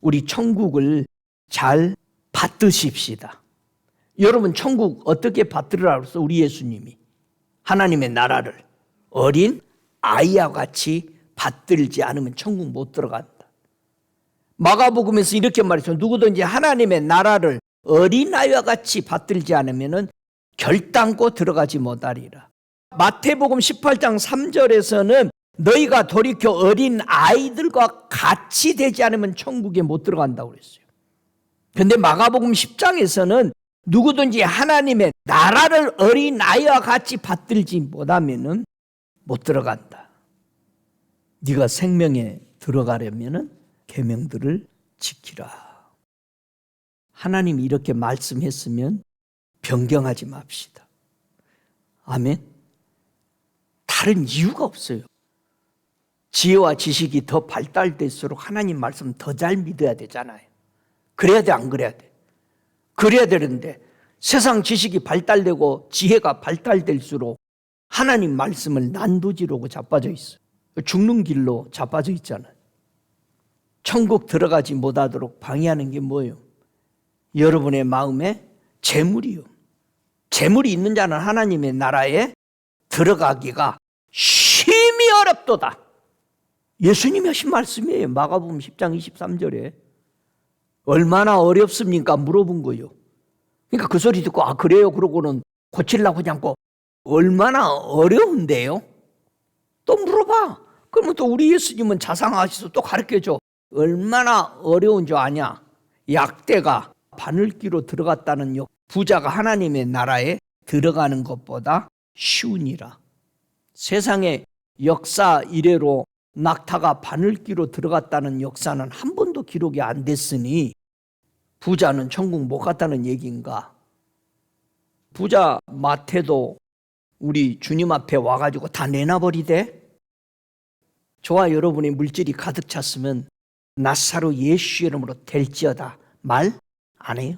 우리 천국을 잘 받드십시다. 여러분, 천국 어떻게 받들으라고 했어? 우리 예수님이 하나님의 나라를 어린 아이와 같이 받들지 않으면 천국 못 들어간다. 마가복음에서 이렇게 말했죠. 누구든지 하나님의 나라를 어린아이와 같이 받들지 않으면 결단코 들어가지 못하리라. 마태복음 18장 3절에서는 너희가 돌이켜 어린 아이들과 같이 되지 않으면 천국에 못 들어간다고 그랬어요. 그런데 마가복음 10장에서는 누구든지 하나님의 나라를 어린아이와 같이 받들지 못하면 못 들어간다. 네가 생명에 들어가려면 계명들을 지키라. 하나님이 이렇게 말씀했으면 변경하지 맙시다. 아멘. 다른 이유가 없어요. 지혜와 지식이 더 발달될수록 하나님 말씀 더 잘 믿어야 되잖아요. 그래야 돼, 안 그래야 돼? 그래야 되는데 세상 지식이 발달되고 지혜가 발달될수록 하나님 말씀을 난도질하고 자빠져 있어요. 죽는 길로 자빠져 있잖아요. 천국 들어가지 못하도록 방해하는 게 뭐예요? 여러분의 마음에 재물이요. 재물이 있는 자는 하나님의 나라에 들어가기가 심히 어렵도다. 예수님이 하신 말씀이에요. 마가복음 10장 23절에. 얼마나 어렵습니까? 물어본 거예요. 그러니까 그 소리 듣고 그래요? 그러고는 고치려고 하지 않고 얼마나 어려운데요? 또 물어봐. 그러면 또 우리 예수님은 자상하셔서 또 가르쳐줘. 얼마나 어려운 줄 아냐? 약대가 바늘귀로 들어갔다는 부자가 하나님의 나라에 들어가는 것보다 쉬우니라. 세상의 역사 이래로 낙타가 바늘귀로 들어갔다는 역사는 한 번도 기록이 안 됐으니 부자는 천국 못 갔다는 얘기인가? 부자 마태도 우리 주님 앞에 와가지고 다 내놔버리대? 저와 여러분의 물질이 가득 찼으면 나사로 예수 이름으로 될지어다 말 안 해요.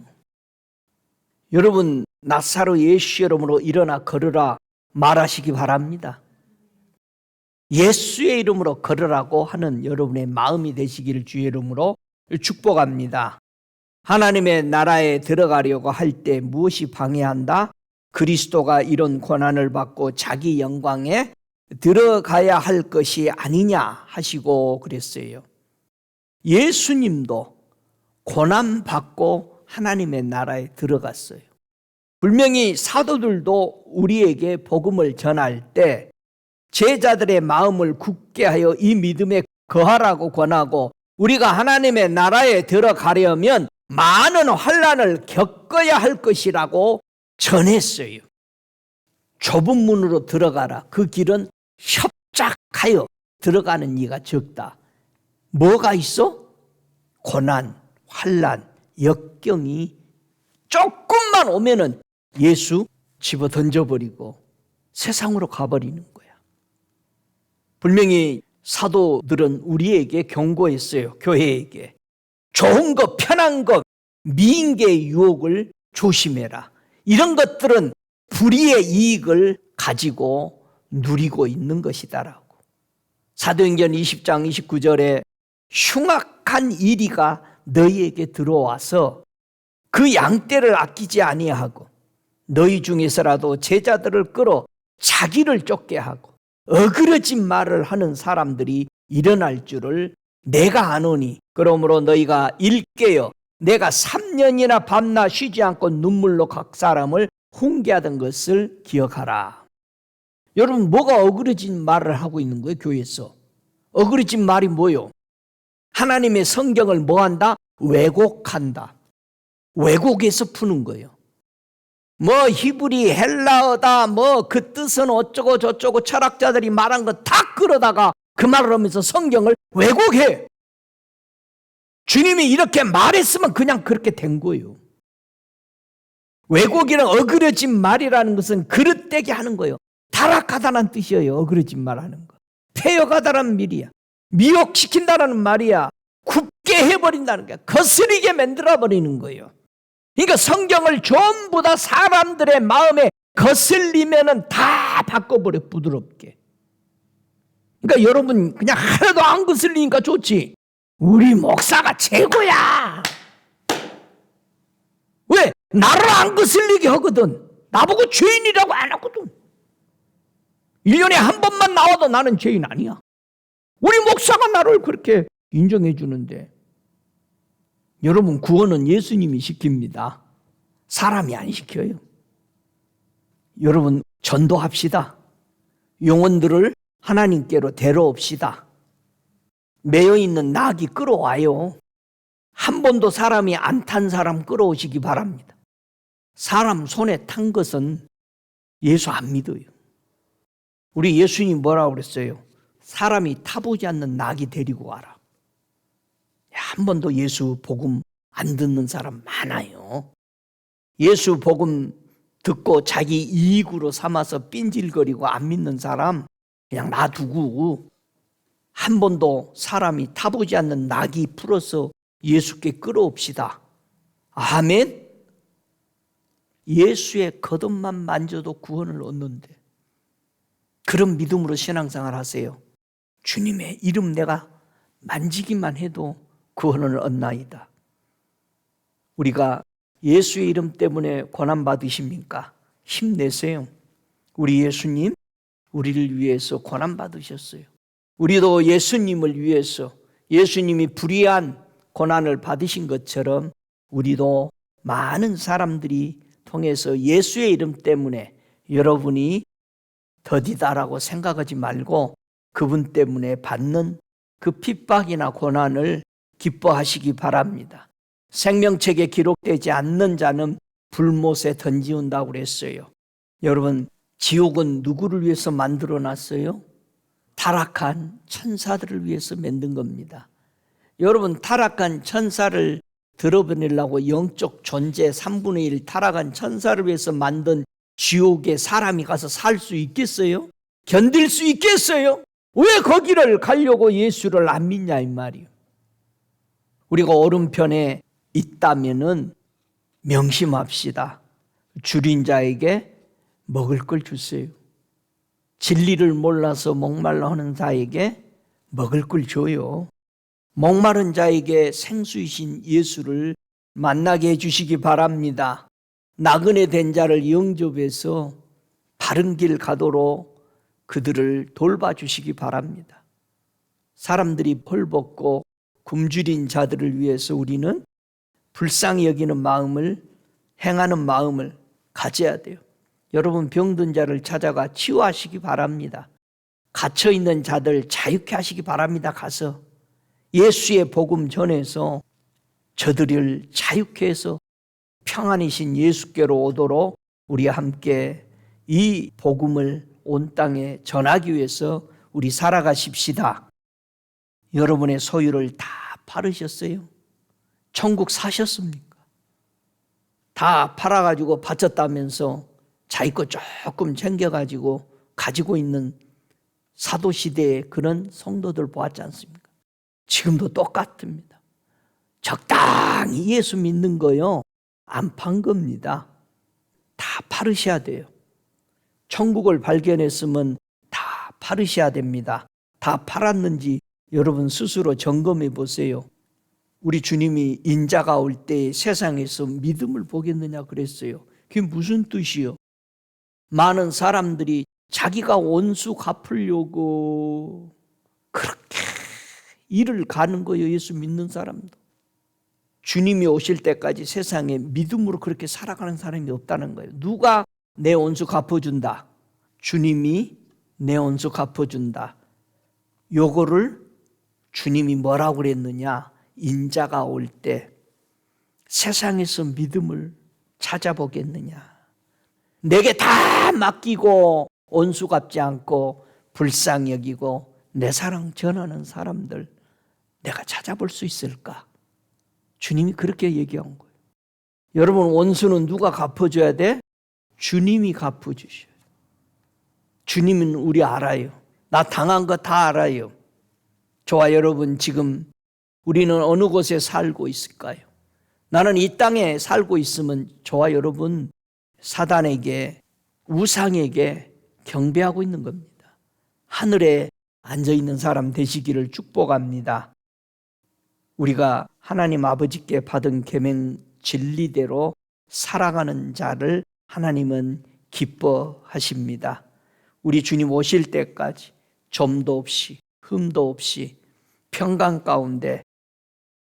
여러분, 나사로 예수 이름으로 일어나 걸으라 말하시기 바랍니다. 예수의 이름으로 걸으라고 하는 여러분의 마음이 되시기를 주의 이름으로 축복합니다. 하나님의 나라에 들어가려고 할 때 무엇이 방해한다? 그리스도가 이런 권한을 받고 자기 영광에 들어가야 할 것이 아니냐 하시고 그랬어요. 예수님도 고난 받고 하나님의 나라에 들어갔어요. 분명히 사도들도 우리에게 복음을 전할 때 제자들의 마음을 굳게 하여 이 믿음에 거하라고 권하고 우리가 하나님의 나라에 들어가려면 많은 환난을 겪어야 할 것이라고 전했어요. 좁은 문으로 들어가라. 그 길은 협착하여 들어가는 이가 적다. 뭐가 있어? 고난, 환난, 역경이 조금만 오면은 예수 집어 던져버리고 세상으로 가버리는 거야. 분명히 사도들은 우리에게 경고했어요. 교회에게. 좋은 것, 편한 것, 미인계의 유혹을 조심해라. 이런 것들은 불의의 이익을 가지고 누리고 있는 것이다라고. 사도행전 20장 29절에 흉악한 이리가 너희에게 들어와서 그 양떼를 아끼지 아니하고 너희 중에서라도 제자들을 끌어 자기를 쫓게 하고 어그러진 말을 하는 사람들이 일어날 줄을 내가 아노니 그러므로 너희가 일깨어 내가 3년이나 밤낮 쉬지 않고 눈물로 각 사람을 훈계하던 것을 기억하라. 여러분, 뭐가 어그러진 말을 하고 있는 거예요? 교회에서 어그러진 말이 뭐예요? 하나님의 성경을 뭐한다? 왜곡한다. 왜곡해서 푸는 거예요. 뭐 히브리 헬라어다 뭐 그 뜻은 어쩌고 저쩌고 철학자들이 말한 거 다 끌어다가 그 말을 하면서 성경을 왜곡해. 주님이 이렇게 말했으면 그냥 그렇게 된 거예요. 왜곡이란 어그러진 말이라는 것은 그릇되게 하는 거예요. 타락하다는 뜻이에요. 어그러진 말하는 거. 태역하다는 말이야. 미혹시킨다는 말이야. 굽게 해버린다는 거야. 거스리게 만들어버리는 거예요. 그러니까 성경을 전부 다 사람들의 마음에 거슬리면은 다 바꿔버려, 부드럽게. 그러니까 여러분 그냥 하나도 안 거슬리니까 좋지. 우리 목사가 최고야. 왜? 나를 안 거슬리게 하거든. 나보고 죄인이라고 안 하거든. 1년에 한 번만 나와도 나는 죄인 아니야. 우리 목사가 나를 그렇게 인정해 주는데. 여러분, 구원은 예수님이 시킵니다. 사람이 안 시켜요. 여러분, 전도합시다. 영혼들을 하나님께로 데려옵시다. 매여있는 낙이 끌어와요. 한 번도 사람이 안 탄 사람 끌어오시기 바랍니다. 사람 손에 탄 것은 예수 안 믿어요. 우리 예수님 뭐라고 그랬어요? 사람이 타보지 않는 낙이 데리고 와라. 한 번도 예수 복음 안 듣는 사람 많아요. 예수 복음 듣고 자기 이익으로 삼아서 삔질거리고 안 믿는 사람 그냥 놔두고, 한 번도 사람이 타보지 않는 낙이 풀어서 예수께 끌어옵시다. 아멘. 예수의 겉옷만 만져도 구원을 얻는데, 그런 믿음으로 신앙생활 하세요. 주님의 이름 내가 만지기만 해도 구원을 얻나이다. 우리가 예수의 이름 때문에 고난 받으십니까? 힘내세요. 우리 예수님 우리를 위해서 고난 받으셨어요. 우리도 예수님을 위해서, 예수님이 불의한 고난을 받으신 것처럼 우리도 많은 사람들이 통해서 예수의 이름 때문에 여러분이 더디다라고 생각하지 말고 그분 때문에 받는 그 핍박이나 고난을 기뻐하시기 바랍니다. 생명책에 기록되지 않는 자는 불못에 던지운다고 그랬어요. 여러분, 지옥은 누구를 위해서 만들어 놨어요? 타락한 천사들을 위해서 만든 겁니다. 여러분, 타락한 천사를 들어보내려고 영적 존재 3분의 1 타락한 천사를 위해서 만든 지옥에 사람이 가서 살 수 있겠어요? 견딜 수 있겠어요? 왜 거기를 가려고 예수를 안 믿냐 이 말이에요. 우리가 오른편에 있다면은 명심합시다. 줄인 자에게 먹을 걸 주세요. 진리를 몰라서 목말라 하는 자에게 먹을 걸 줘요. 목마른 자에게 생수이신 예수를 만나게 해주시기 바랍니다. 나그네 된 자를 영접해서 바른 길 가도록 그들을 돌봐주시기 바랍니다. 사람들이 벌벗고 굶주린 자들을 위해서 우리는 불쌍히 여기는 마음을, 행하는 마음을 가져야 돼요. 여러분, 병든 자를 찾아가 치유하시기 바랍니다. 갇혀있는 자들 자유케 하시기 바랍니다. 가서 예수의 복음 전해서 저들을 자유케 해서 평안이신 예수께로 오도록 우리 함께 이 복음을 온 땅에 전하기 위해서 우리 살아가십시다. 여러분의 소유를 다 팔으셨어요? 천국 사셨습니까? 다 팔아가지고 바쳤다면서 자기 거 조금 챙겨가지고 가지고 있는 사도시대의 그런 성도들 보았지 않습니까? 지금도 똑같습니다. 적당히 예수 믿는 거요, 안 판 겁니다. 다 팔으셔야 돼요. 천국을 발견했으면 다 팔으셔야 됩니다. 다 팔았는지 여러분 스스로 점검해 보세요. 우리 주님이 인자가 올 때 세상에서 믿음을 보겠느냐 그랬어요. 그게 무슨 뜻이요? 많은 사람들이 자기가 원수 갚으려고 그렇게 일을 가는 거예요. 예수 믿는 사람도. 주님이 오실 때까지 세상에 믿음으로 그렇게 살아가는 사람이 없다는 거예요. 누가 내 원수 갚아준다? 주님이 내 원수 갚아준다. 요거를 주님이 뭐라고 그랬느냐? 인자가 올 때 세상에서 믿음을 찾아보겠느냐? 내게 다 맡기고 원수 갚지 않고 불쌍히 여기고 내 사랑 전하는 사람들 내가 찾아볼 수 있을까? 주님이 그렇게 얘기한 거예요. 여러분, 원수는 누가 갚아줘야 돼? 주님이 갚아주셔요. 주님은 우리 알아요. 나 당한 거 다 알아요. 저와 여러분, 지금 우리는 어느 곳에 살고 있을까요? 나는 이 땅에 살고 있으면 저와 여러분, 사단에게, 우상에게 경배하고 있는 겁니다. 하늘에 앉아있는 사람 되시기를 축복합니다. 우리가 하나님 아버지께 받은 계명 진리대로 살아가는 자를 하나님은 기뻐하십니다. 우리 주님 오실 때까지 점도 없이 흠도 없이 평강 가운데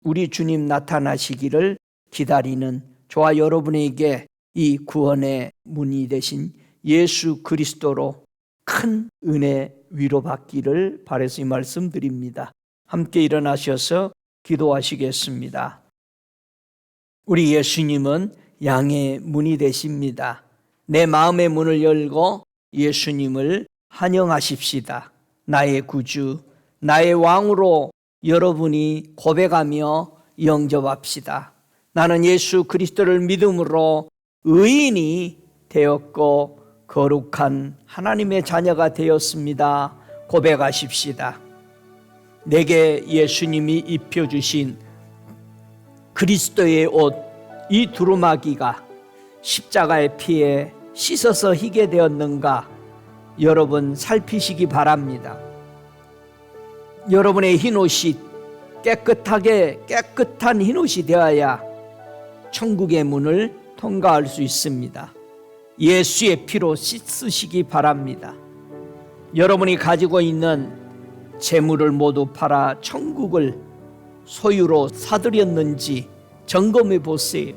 우리 주님 나타나시기를 기다리는 저와 여러분에게 이 구원의 문이 되신 예수 그리스도로 큰 은혜 위로받기를 바라서 이 말씀 드립니다. 함께 일어나셔서 기도하시겠습니다. 우리 예수님은 양의 문이 되십니다. 내 마음의 문을 열고 예수님을 환영하십시다. 나의 구주, 나의 왕으로 여러분이 고백하며 영접합시다. 나는 예수 그리스도를 믿음으로 의인이 되었고 거룩한 하나님의 자녀가 되었습니다. 고백하십시다. 내게 예수님이 입혀주신 그리스도의 옷, 이 두루마기가 십자가의 피에 씻어서 희게 되었는가? 여러분 살피시기 바랍니다. 여러분의 흰옷이 깨끗한 흰옷이 되어야 천국의 문을 통과할 수 있습니다. 예수의 피로 씻으시기 바랍니다. 여러분이 가지고 있는 재물을 모두 팔아 천국을 소유로 사들였는지 점검해 보세요.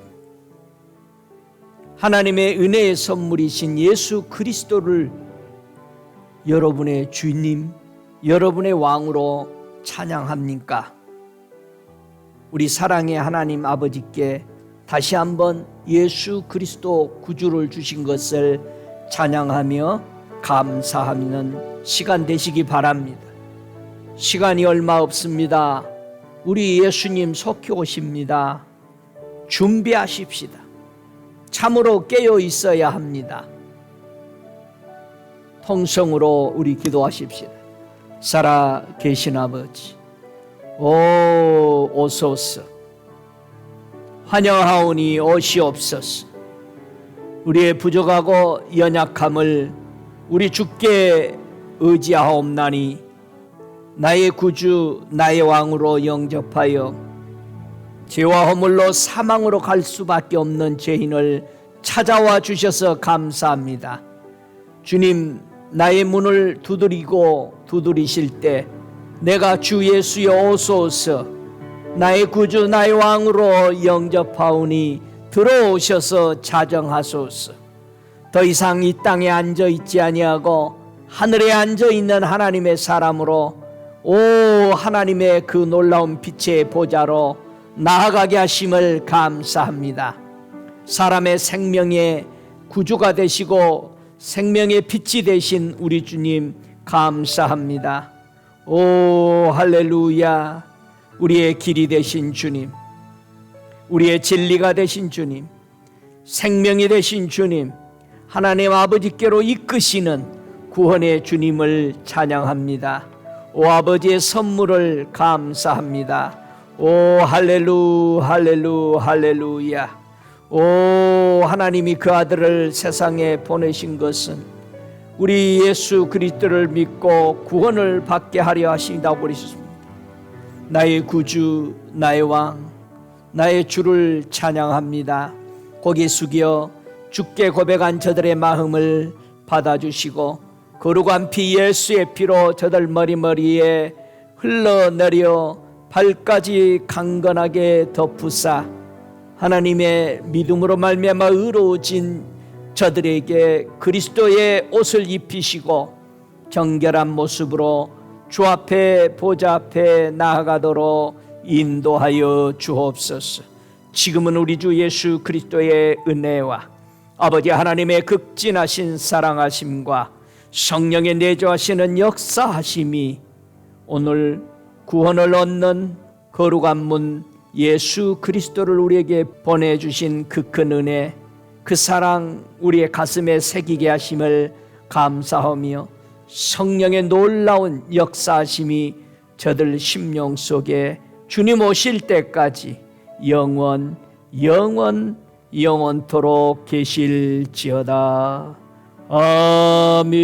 하나님의 은혜의 선물이신 예수 그리스도를 여러분의 주님, 여러분의 왕으로 찬양합니까? 우리 사랑의 하나님 아버지께 다시 한번 예수 그리스도 구주를 주신 것을 찬양하며 감사하는 시간 되시기 바랍니다. 시간이 얼마 없습니다. 우리 예수님 속히 오십니다. 준비하십시다. 참으로 깨어 있어야 합니다. 통성으로 우리 기도하십시다. 살아 계신 아버지, 오소서. 환영하오니 오시옵소서. 우리의 부족하고 연약함을 우리 주께 의지하옵나니 나의 구주, 나의 왕으로 영접하여 죄와 허물로 사망으로 갈 수밖에 없는 죄인을 찾아와 주셔서 감사합니다. 주님, 나의 문을 두드리실 때 내가 주 예수여 오소서, 나의 구주 나의 왕으로 영접하오니 들어오셔서 자정하소서. 더 이상 이 땅에 앉아있지 아니하고 하늘에 앉아있는 하나님의 사람으로 오 하나님의 그 놀라운 빛의 보좌로 나아가게 하심을 감사합니다. 사람의 생명의 구주가 되시고 생명의 빛이 되신 우리 주님 감사합니다. 오 할렐루야. 우리의 길이 되신 주님, 우리의 진리가 되신 주님, 생명이 되신 주님, 하나님 아버지께로 이끄시는 구원의 주님을 찬양합니다. 오 아버지의 선물을 감사합니다. 오 할렐루야. 오 하나님이 그 아들을 세상에 보내신 것은 우리 예수 그리스도를 믿고 구원을 받게 하려 하신다고 그러셨습니다. 나의 구주, 나의 왕, 나의 주를 찬양합니다. 고개 숙여 주께 고백한 저들의 마음을 받아주시고 거룩한 피 예수의 피로 저들 머리에 흘러내려 발까지 강건하게 덮으사 하나님의 믿음으로 말미암아 의로워진 저들에게 그리스도의 옷을 입히시고 정결한 모습으로 주 앞에 보좌 앞에 나아가도록 인도하여 주옵소서. 지금은 우리 주 예수 그리스도의 은혜와 아버지 하나님의 극진하신 사랑하심과 성령의 내주하시는 역사하심이 오늘 구원을 얻는 거룩한 문 예수 그리스도를 우리에게 보내주신 그 큰 은혜, 그 사랑 우리의 가슴에 새기게 하심을 감사하며 성령의 놀라운 역사하심이 저들 심령 속에 주님 오실 때까지 영원토록 계실지어다. 아멘.